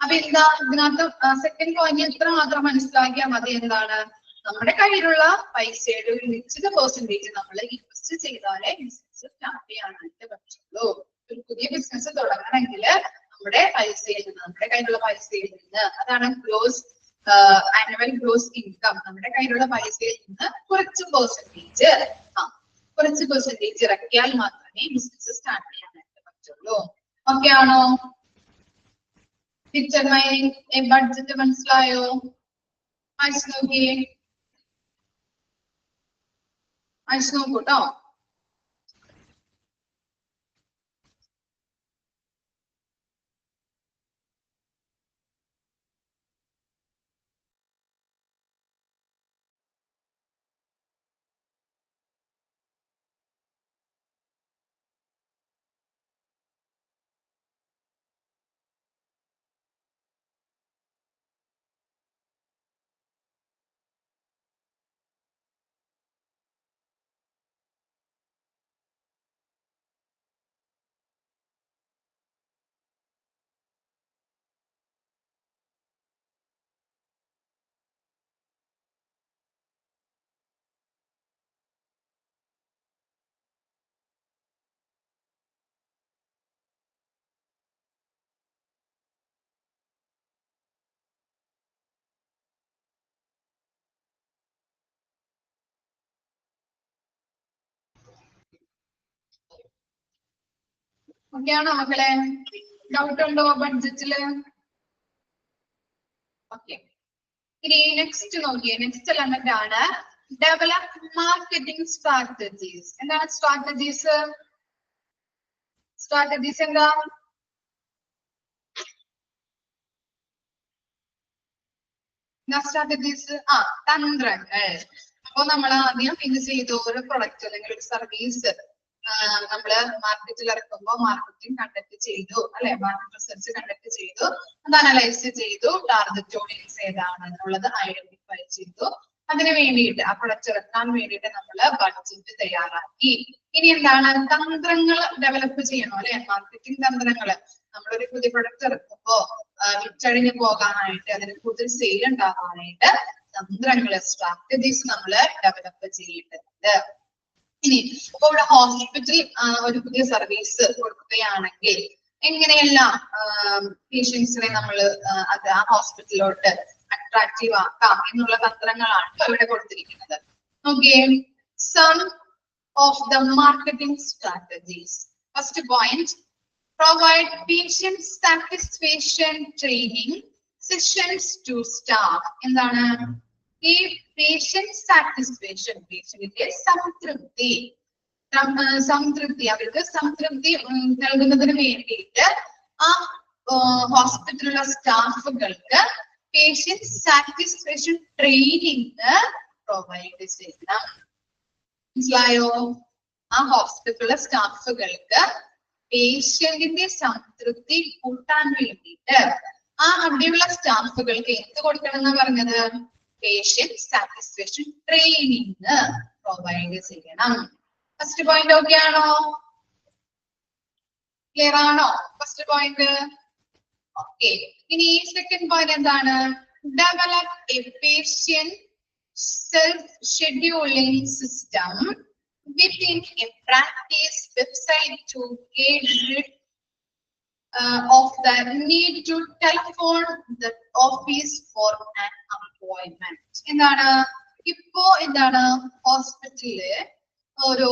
Speaker 1: അപ്പൊ എന്താ ഇതിനകത്ത് സെക്കൻഡ് പോയിന്റ് എത്ര മാത്രം മനസ്സിലാക്കിയാൽ മതി, എന്താണ് നമ്മുടെ കയ്യിലുള്ള പൈസയുടെ ഒരു നിശ്ചിത പെർസെന്റേജ് നമ്മൾ ഇൻവെസ്റ്റ് ചെയ്താലേ ബിസിനസ് സ്റ്റാർട്ട് ചെയ്യാനായിട്ട് പറ്റുള്ളൂ. ഒരു പുതിയ ബിസിനസ് തുടങ്ങണമെങ്കിൽ നമ്മുടെ പൈസയിൽ നിന്ന്, നമ്മുടെ കയ്യിലുള്ള പൈസയിൽ നിന്ന്, അതാണ് ഗ്രോസ് ആനുവൽ ഗ്രോസ് ഇൻകം, നമ്മുടെ കയ്യിലുള്ള പൈസയിൽ നിന്ന് കുറച്ച് പെർസെന്റേജ് ഇറക്കിയാൽ മാത്രമേ ബിസിനസ് സ്റ്റാർട്ട് ചെയ്യാനായിട്ട് പറ്റുള്ളൂ. ഓക്കെ ആണോ? ടീച്ചർമായി ബഡ്ജറ്റ് മനസ്സിലായോ? അയച്ചു നോക്കിയേ, അയച്ചു നോക്കൂട്ടോ. ഓക്കെയാണോ മക്കളെ? ഡൗട്ട് ഉണ്ടോ ബഡ്ജറ്റില്? ഓക്കെ, ഇനി നെക്സ്റ്റ് നോക്കിയേ. നെക്സ്റ്റ് എലമെന്റ് ആണ് ഡെവലപ്പ് മാർക്കറ്റിംഗ് സ്ട്രാറ്റജീസ്. എന്താണ് സ്ട്രാറ്റജീസ്? സ്ട്രാറ്റജീസ് എന്താ? സ്ട്രാറ്റജീസ് തന്ത്രങ്ങൾ. അപ്പൊ നമ്മൾ ആദ്യം ഇത് ചെയ്തു, ഒരു പ്രൊഡക്റ്റ് അല്ലെങ്കിൽ ഒരു സർവീസ് നമ്മള് മാർക്കറ്റിൽ ഇറക്കുമ്പോൾ മാർക്കറ്റിംഗ് കണ്ടക്ട് ചെയ്തു അല്ലെ, മാർക്കറ്റ് റിസർച്ച് കണ്ടക്ട് ചെയ്തു, അത് അനലൈസ് ചെയ്തു, ടാർഗറ്റ് ഓഡിയൻസ് ഏതാണ് എന്നുള്ളത് ഐഡന്റിഫൈ ചെയ്തു, അതിന് വേണ്ടിയിട്ട് ആ പ്രൊഡക്റ്റ് ഇറക്കാൻ വേണ്ടിയിട്ട് നമ്മൾ ബഡ്ജറ്റ് തയ്യാറാക്കി. ഇനി എന്താണ്? തന്ത്രങ്ങൾ ഡെവലപ്പ് ചെയ്യണം അല്ലെ, മാർക്കറ്റിംഗ് തന്ത്രങ്ങള്. നമ്മളൊരു പുതിയ പ്രൊഡക്റ്റ് ഇറക്കുമ്പോ വിറ്റഴിഞ്ഞു പോകാനായിട്ട്, അതിന് കൂടുതൽ സെയിൽ ഉണ്ടാകാനായിട്ട് തന്ത്രങ്ങള്, സ്ട്രാറ്റജീസ് നമ്മള് ഡെവലപ്പ് ചെയ്യേണ്ടതുണ്ട്. ഇനി ഇപ്പൊ ഇവിടെ ഹോസ്പിറ്റൽ ഒരു പുതിയ സർവീസ് കൊടുക്കുകയാണെങ്കിൽ എങ്ങനെയെല്ലാം പേഷ്യൻസിനെ നമ്മൾ അത് ആ ഹോസ്പിറ്റലിലോട്ട് അട്രാക്റ്റീവ് ആക്കാം എന്നുള്ള തന്ത്രങ്ങളാണ് ഇവിടെ കൊടുത്തിരിക്കുന്നത്. Okay, some of the marketing strategies. First point, provide patient satisfaction training sessions to staff. എന്താണ് ഈ പേഷ്യന്റ് സാറ്റിസ്ഫാക്ഷൻ? പേഷ്യന്റിന്റെ സംതൃപ്തി, അവർക്ക് സംതൃപ്തി നൽകുന്നതിന് വേണ്ടിയിട്ട് ആ ഹോസ്പിറ്റലിലുള്ള സ്റ്റാഫുകൾക്ക് പേഷ്യന്റ് സാറ്റിസ്ഫാക്ഷൻ ട്രെയിനിങ് പ്രൊവൈഡ് ചെയ്യണം. മനസ്സിലായോ? ആ ഹോസ്പിറ്റലിലെ സ്റ്റാഫുകൾക്ക് പേഷ്യന്റിന്റെ സംതൃപ്തി കൂട്ടാൻ വേണ്ടിയിട്ട് ആ അവിടെയുള്ള സ്റ്റാഫുകൾക്ക് എന്ത് കൊടുക്കണം എന്ന് പറഞ്ഞത്? പേഷ്യന്റ് സാറ്റിസ്ഫാക്ഷൻ ട്രെയിനിങ് പ്രൊവൈഡ് ചെയ്യണം. ഫസ്റ്റ് പോയിന്റ് ഓക്കെ ആണോ? ക്ലിയർ ആണോ ഫസ്റ്റ് പോയിന്റ്? ഓക്കെ, ഇനി സെക്കൻഡ് പോയിന്റ് എന്താണ്? Develop A patient self scheduling system within a practice website to get rid of the need to telephone the office for an appointment. എന്താണ് ഇപ്പോ? എന്താണ് ഹോസ്പിറ്റലില് ഒരു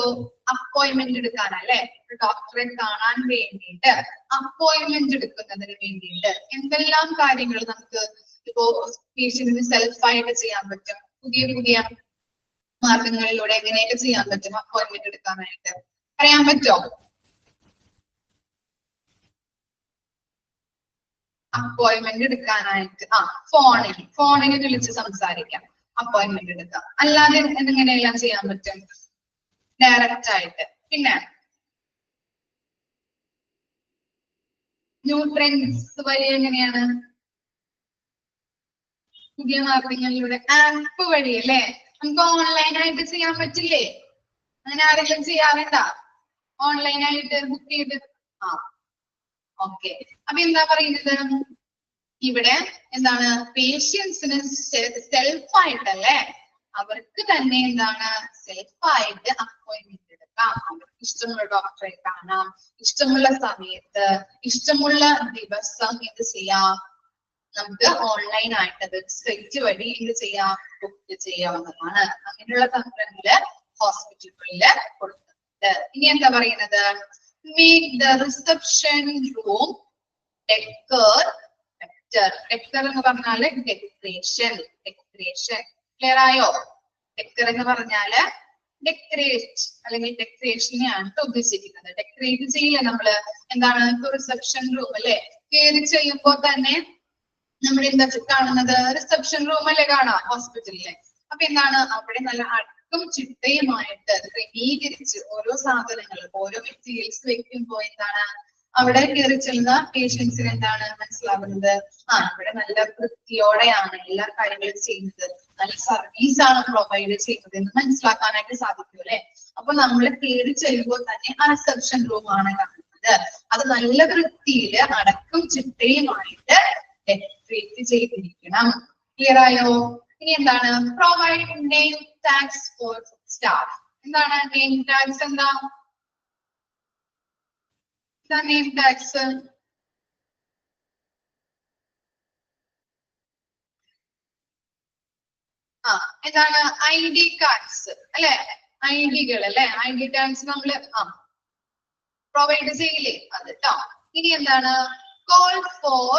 Speaker 1: അപ്പോയിന്റ്മെന്റ് എടുക്കാനല്ലേ, ഡോക്ടറെ കാണാൻ വേണ്ടിയിട്ട് അപ്പോയിന്റ്മെന്റ് എടുക്കുന്നതിന് വേണ്ടിയിട്ട് എന്തെല്ലാം കാര്യങ്ങൾ നമുക്ക് ഇപ്പോ പേഷ്യന്റിന് സെൽഫായിട്ട് ചെയ്യാൻ പറ്റും? പുതിയ പുതിയ മാർഗങ്ങളിലൂടെ എങ്ങനെയൊക്കെ ചെയ്യാൻ പറ്റും അപ്പോയിന്റ്മെന്റ് എടുക്കാനായിട്ട്? പറയാൻ പറ്റോ? അപ്പോയിന്റ്മെന്റ് എടുക്കാനായിട്ട് ഫോണിന് വിളിച്ച് സംസാരിക്കാം, അപ്പോയിന്റ്മെന്റ് എടുക്കാം. അല്ലാതെ എങ്ങനെയെല്ലാം ചെയ്യാൻ പറ്റും? ഡയറക്റ്റ് ആയിട്ട്. പിന്നെ ന്യൂ ട്രെൻഡ്സ് വഴി എങ്ങനെയാണ്? പുതിയ മാർക്കറ്റിങ്ങിലൂടെ ആപ്പ് വഴി അല്ലേ? നമുക്ക് ഓൺലൈനായിട്ട് ചെയ്യാൻ പറ്റില്ലേ? അങ്ങനെ ആരെങ്കിലും ചെയ്യാറുണ്ട? ഓൺലൈനായിട്ട് ബുക്ക് ചെയ്ത്? ഓക്കെ. അപ്പൊ എന്താ പറയുന്നത് ഇവിടെ? എന്താണ് പേഷ്യൻസിന് സെൽഫായിട്ടല്ലേ, അവർക്ക് തന്നെ എന്താണ് സെൽഫായിട്ട് അപ്പോയിന്റ്മെന്റ് എടുക്കാം. അവർക്ക് ഇഷ്ടമുള്ള ഡോക്ടറെ കാണാം, ഇഷ്ടമുള്ള സമയത്ത്, ഇഷ്ടമുള്ള ദിവസം എന്ത് ചെയ്യാം, നമുക്ക് ഓൺലൈൻ ആയിട്ട് വെബ്സൈറ്റ് വഴി എന്ത് ചെയ്യാം, ബുക്ക് ചെയ്യാവുന്നതാണ്. അങ്ങനെയുള്ള തന്ത്രങ്ങള് ഹോസ്പിറ്റലുകളില് കൊടുക്കുന്നുണ്ട്. ഇനി എന്താ പറയുന്നത്? make the reception room decor എന്ന് പറഞ്ഞാല് ഡെക്കറേഷൻ. ക്ലിയർ ആയോ? ഡെക്കർ എന്ന് പറഞ്ഞാല് ഡെക്കറേറ്റ് അല്ലെങ്കിൽ ഡെക്കറേഷനെയാണ് ഉദ്ദേശിക്കുന്നത്. ഡെക്കറേറ്റ് ചെയ്യില്ല നമ്മള്. എന്താണ് ഇപ്പൊ റിസപ്ഷൻ റൂം അല്ലെ, കയറി ചെയ്യുമ്പോൾ തന്നെ നമ്മൾ എന്താ കാണുന്നത്? റിസപ്ഷൻ റൂം അല്ലേ കാണാം ഹോസ്പിറ്റലിലെ. അപ്പൊ എന്താണ് അവിടെ നല്ല അടുക്കും ചിട്ടയുമായിട്ട് ക്രമീകരിച്ച് ഓരോ സാധനങ്ങൾ, ഓരോ മെറ്റീരിയൽസ് വെക്കുമ്പോ എന്താണ് അവിടെ കയറി ചെല്ലുന്ന പേഷ്യൻസിന് എന്താണ് മനസ്സിലാവുന്നത്? ഇവിടെ നല്ല വൃത്തിയോടെയാണ് എല്ലാ കാര്യങ്ങളും ചെയ്യുന്നത്, നല്ല സർവീസ് ആണ് പ്രൊവൈഡ് ചെയ്യുന്നത് എന്ന് മനസ്സിലാക്കാനായിട്ട് സാധിക്കും അല്ലെ. അപ്പൊ നമ്മൾ കയറി ചെല്ലുമ്പോൾ തന്നെ ആ റിസപ്ഷൻ റൂം ആണ് കാണുന്നത്. അത് നല്ല വൃത്തിയില് അടക്കും ചിട്ടയുമായിട്ട് ഡെക്കറേറ്റ് ചെയ്തിരിക്കണം. ക്ലിയർ ആയോ? ഇനി എന്താണ്? Provide name tags for staff. എന്താണ് നെയിം ടാഗ്സ്? എന്താ നെയിം ടാഗ്സ്? എന്താണ്? ID കാർഡ്സ് അല്ലെ, ഐഡികൾ അല്ലെ. ID ടാഗ്സ് നമ്മള് പ്രൊവൈഡ് ചെയ്യില്ലേ, അത് ട്ടോ. ഇനി എന്താണ്? Call for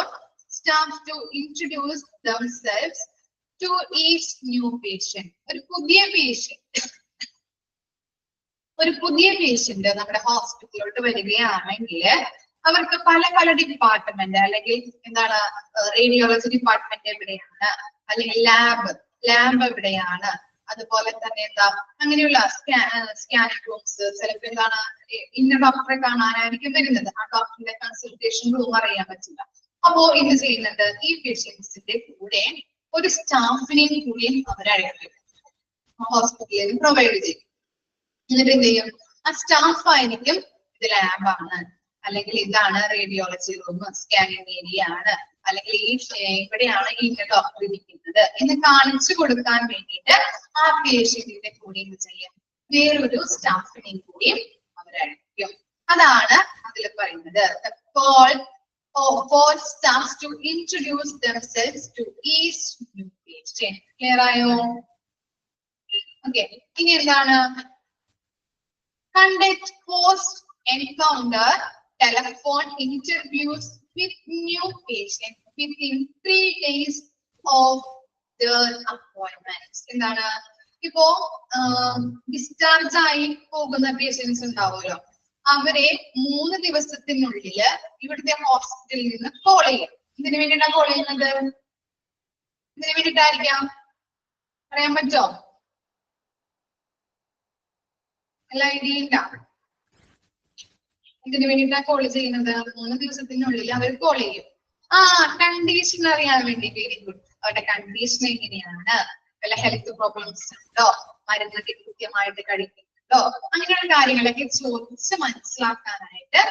Speaker 1: staff to introduce themselves to each new patient. ഒരു പുതിയ പേഷ്യന്റ് നമ്മുടെ ഹോസ്പിറ്റലിലോട്ട് വരികയാണെങ്കിൽ അവർക്ക് പല പല ഡിപ്പാർട്ട്മെന്റ്, അല്ലെങ്കിൽ എന്താണ് റേഡിയോളജി ഡിപ്പാർട്ട്മെന്റ് എവിടെയാണ്, അല്ലെങ്കിൽ ലാബ് എവിടെയാണ്, അതുപോലെ തന്നെ എന്താ അങ്ങനെയുള്ള സ്കാനിംഗ് റൂംസ്, ചിലപ്പോൾ എന്താണ് ഇന്ന ഡോക്ടറെ കാണാനായിരിക്കും വരുന്നത്, ആ ഡോക്ടറിന്റെ കൺസൾട്ടേഷൻ റൂം അറിയാൻ പറ്റില്ല. അപ്പോ എന്ത് ചെയ്യുന്നുണ്ട്? ഈ പേഷ്യൻസിന്റെ കൂടെ ഒരു സ്റ്റാഫിനെയും കൂടിയും അവരയക്കും, ഹോസ്പിറ്റലിൽ പ്രൊവൈഡ് ചെയ്യും. എന്നിട്ട് എന്ത് ചെയ്യും? ആ സ്റ്റാഫ് ആയിരിക്കും ഇത് ലാബാണ്, അല്ലെങ്കിൽ ഇതാണ് റേഡിയോളജി റൂം, സ്കാനിങ് ഏരിയ ആണ്, അല്ലെങ്കിൽ ഇവിടെയാണ് ഇന്ന ഡോക്ടർ ഇരിക്കുന്നത് എന്ന് കാണിച്ചു കൊടുക്കാൻ വേണ്ടിയിട്ട് ആ പേഷ്യന്റിന്റെ കൂടി എന്ത് ചെയ്യും? വേറൊരു സ്റ്റാഫിനെയും കൂടിയും അവരയക്കും. അതാണ് അതിൽ പറയുന്നത്. For staff to introduce themselves to each new patient. Clear ആയോ? Okay. ഇനി എന്താണ്? Conduct post-encounter telephone interviews with new patients within 3 days of their appointments. എന്താണ്? ഇപ്പോ ഡിസ്ചാർജ് ആയി പോകുന്ന പേഷ്യൻസ് ഉണ്ടാവുമല്ലോ, അവരെ 3 ദിവസത്തിനുള്ളില് ഇവിടുത്തെ ഹോസ്പിറ്റലിൽ നിന്ന് കോൾ ചെയ്യും. ഇതിനു വേണ്ടിയിട്ടാണ് കോൾ ചെയ്യുന്നത്. ഇതിനു വേണ്ടിയിട്ടായിരിക്കാം, പറയാൻ പറ്റോ? എല്ലാ ഐഡിയ ഇല്ല. ഇതിനു വേണ്ടിയിട്ടാണ് കോൾ ചെയ്യുന്നത്. 3 ദിവസത്തിനുള്ളിൽ അവർ കോൾ ചെയ്യും. കണ്ടീഷൻ അറിയാൻ വേണ്ടി. Very good. അവരുടെ കണ്ടീഷൻ എങ്ങനെയാണ്, വല്ല ഹെൽത്ത് പ്രോബ്ലംസ് ഉണ്ടോ, മരുന്നൊക്കെ കൃത്യമായിട്ട് കഴിക്കുന്നുണ്ടോ, അങ്ങനെയുള്ള കാര്യങ്ങളൊക്കെ ചോദിച്ച് മനസ്സിലാക്കാനായിട്ട്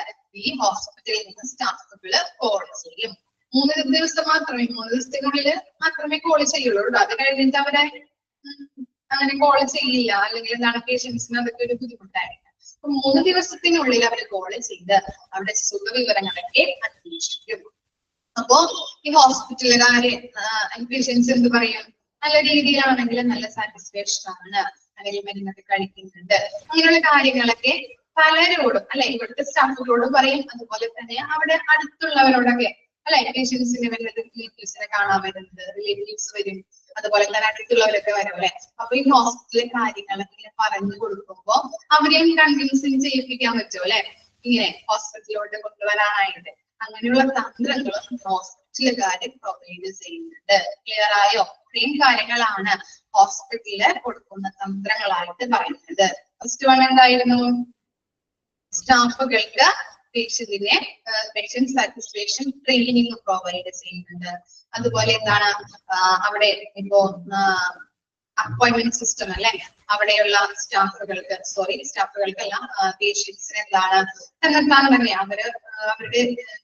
Speaker 1: ഈ ഹോസ്പിറ്റലിൽ നിന്ന് സ്റ്റാഫുകള് കോൾ ചെയ്യും. 3 ദിവസം മാത്രമേ, 3 ദിവസത്തിനുള്ളിൽ മാത്രമേ കോൾ ചെയ്യുള്ളൂ. അത് കഴിഞ്ഞിട്ട് അവരെ അങ്ങനെ കോൾ ചെയ്യില്ല, അല്ലെങ്കിൽ എന്താണ് പേഷ്യൻസിന് അതൊക്കെ ഒരു ബുദ്ധിമുട്ടായിരിക്കും. 3 ദിവസത്തിനുള്ളിൽ അവർ കോൾ ചെയ്ത് അവരുടെ സുഖവിവരങ്ങളൊക്കെ അന്വേഷിക്കും. അപ്പോ ഈ ഹോസ്പിറ്റലുകാരെ പേഷ്യൻസ് എന്ത് പറയും? നല്ല രീതിയിലാണെങ്കിൽ നല്ല സാറ്റിസ്ഫാക്ഷൻ ആണ്, അല്ലെങ്കിൽ മരുന്നൊക്കെ കഴിക്കുന്നുണ്ട്, അങ്ങനെയുള്ള കാര്യങ്ങളൊക്കെ പലരോടും അല്ലെ, ഇവിടുത്തെ സ്റ്റാഫുകളോടും പറയും. അതുപോലെ തന്നെ അവിടെ അടുത്തുള്ളവരോടൊക്കെ അല്ലെ, പേഷ്യൻസിന്റെ റിലേറ്റീവ്സിനെ കാണാൻ വരുന്നത്, റിലേറ്റീവ്സ് വരും, അതുപോലെ തന്നെ അടുത്തുള്ളവരൊക്കെ വരും അല്ലെ. അപ്പൊ ഈ ഹോസ്പിറ്റലിലെ കാര്യങ്ങളൊക്കെ പറഞ്ഞു കൊടുക്കുമ്പോ അവരെയും കൺവിൻസിങ് ചെയ്യിപ്പിക്കാൻ പറ്റും അല്ലെ, ഇങ്ങനെ ഹോസ്പിറ്റലിലോട്ട് കൊണ്ടുവരാനായിട്ട്. അങ്ങനെയുള്ള തന്ത്രങ്ങളും ഹോസ്പിറ്റൽ ചില കാര്യം പ്രൊവൈഡ് ചെയ്യുന്നുണ്ട്. ക്ലിയർ ആയോ? ഇത്രയും കാര്യങ്ങളാണ് ഹോസ്പിറ്റലില് കൊടുക്കുന്ന തന്ത്രങ്ങളായിട്ട് പറയുന്നത്. ഫസ്റ്റ് വൺ എന്തായിരുന്നു? സ്റ്റാഫുകൾക്ക് പേഷ്യന്റ് സാറ്റിസ്ഫാക്ഷൻ ട്രെയിനിങ് പ്രൊവൈഡ് ചെയ്യുന്നുണ്ട്. അതുപോലെ എന്താണ് അവിടെ ഇപ്പോ അപ്പോയിന്റ്മെന്റ് സിസ്റ്റം അല്ലെ, അവിടെയുള്ള സ്റ്റാഫുകൾക്കല്ല പേഷ്യൻസിന് എന്താണ് തന്നെ അവരുടെ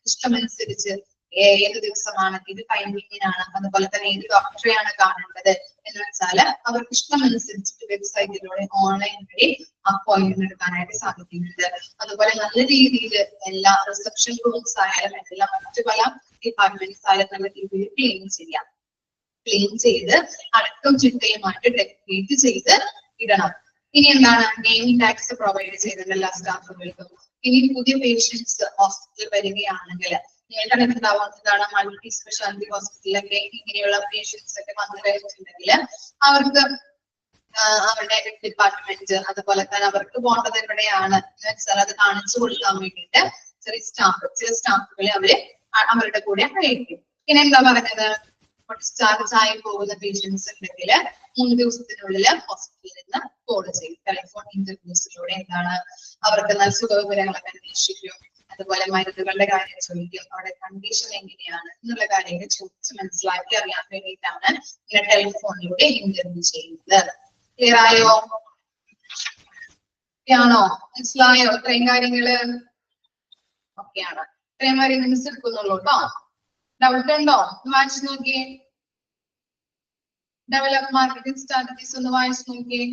Speaker 1: ഇഷ്ടമനുസരിച്ച് ഏത് ദിവസമാണ്, ഏത് ടൈമിങ്ങിനാണ്, അതുപോലെ തന്നെ ഏത് ഡോക്ടറെയാണ് കാണേണ്ടത് എന്ന് വെച്ചാല് അവർക്ക് ഇഷ്ടമനുസരിച്ചിട്ട് വെബ്സൈറ്റിലൂടെ ഓൺലൈൻ വഴി അപ്പോയിന്റ്മെന്റ് എടുക്കാനായിട്ട് സാധിക്കുന്നുണ്ട്. അതുപോലെ നല്ല രീതിയിൽ എല്ലാ റിസപ്ഷൻ റൂംസ് ആയാലും എല്ലാ മറ്റു പല ഡിപ്പാർട്ട്മെന്റ്സ് ആയാലും നല്ല രീതിയിൽ ക്ലീൻ ചെയ്ത് അടക്കം ചിട്ടയുമായിട്ട് ഡെക്കറേറ്റ് ചെയ്ത് ഇടണം. ഇനി എന്താണ്? നെയിം ടാഗ്സ് പ്രൊവൈഡ് ചെയ്തിട്ടുണ്ട് എല്ലാ സ്റ്റാഫുകൾക്കും. ഇനി പുതിയ പേഷ്യൻസ് ഹോസ്പിറ്റലിൽ വരികയാണെങ്കിൽ നിങ്ങൾക്കറിയാവുന്നതാണ്, മൾട്ടി സ്പെഷ്യാലിറ്റി ഹോസ്പിറ്റലിലൊക്കെ ഇങ്ങനെയുള്ള പേഷ്യൻസ് ഒക്കെ വന്നു കഴിഞ്ഞിട്ടുണ്ടെങ്കിൽ അവർക്ക് അവരുടെ ഡിപ്പാർട്ട്മെന്റ് അതുപോലെ തന്നെ അവർക്ക് പോകേണ്ടത് എവിടെയാണ് എന്ന് വെച്ചാൽ അത് കാണിച്ചു കൊടുക്കാൻ വേണ്ടിയിട്ട് ചില സ്റ്റാഫുകളെ അവരുടെ കൂടെ അയക്കും. പിന്നെ എന്താ പറഞ്ഞത്? ഡിസ്ചാർജ് ആയി പോകുന്ന പേഷ്യൻസ് ഉണ്ടെങ്കിൽ 3 ദിവസത്തിനുള്ളിൽ ഹോസ്പിറ്റലിൽ നിന്ന് കോൾ ചെയ്യും. ടെലിഫോൺ ഇന്റർവ്യൂസിലൂടെ എന്താണ് അവർക്ക് നല്ല സുഖവിവരങ്ങളൊക്കെ അന്വേഷിക്കും. അതുപോലെ മരുന്നുകളുടെ കാര്യം ചോദിക്കും, അവിടെ കണ്ടീഷൻ എങ്ങനെയാണ് എന്നുള്ള കാര്യങ്ങൾ ചോദിച്ച് മനസ്സിലാക്കി അറിയാൻ വേണ്ടിയിട്ടാണ് ഇങ്ങനെ ടെലിഫോണിലൂടെ ഇന്റർവ്യൂ ചെയ്യുന്നത്. ക്ലിയർ ആയോ? ആണോ? മനസ്സിലായോ? ഇത്രയും കാര്യങ്ങള് ഓക്കെയാണ്. ഇത്രയും കാര്യം മിസ് എടുക്കുന്നുള്ളൂ കേട്ടോ. ഡൗട്ട് ഉണ്ടോ? വായിച്ചു നോക്കിയേ. ഡെവലപ്പ് മാർക്കറ്റിംഗ് സ്ട്രാറ്റജീസ് ഒന്ന് വായിച്ചു നോക്കിയേ.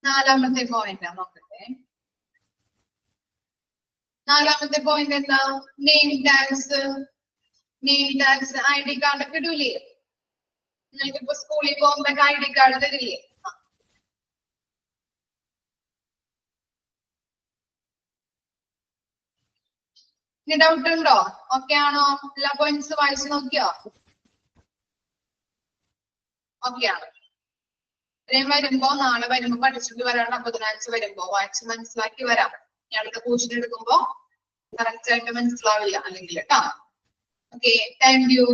Speaker 1: നാലാമത്തെ പോയിന്റ് നോക്കട്ടെ. നാലാമത്തെ പോയിന്റ് എന്താ? Name tags. ID കാർഡ് ഒക്കെ ഇടൂലേ? നിങ്ങൾക്ക് ഇപ്പൊ സ്കൂളിൽ പോകുമ്പോ ID കാർഡ് തരില്ലേ? ഇനി ഡൗട്ട് ഉണ്ടോ? ഓക്കെ ആണോ? എല്ലാ പോയിന്റ്സ് വായിച്ചു നോക്കിയോ? ഓക്കെ ആണ്. ഇത്രയും വരുമ്പോ നാളെ വരുമ്പോ പഠിച്ചിട്ട് വരാനുള്ള ബുധനാഴ്ച വരുമ്പോ വായിച്ച് മനസ്സിലാക്കി വരാം. അടുത്ത പോർഷൻ എടുക്കുമ്പോ കറക്റ്റ് ആയിട്ട് മനസ്സിലാവില്ല അല്ലെങ്കിൽ കേട്ടോ. Okay, thank you.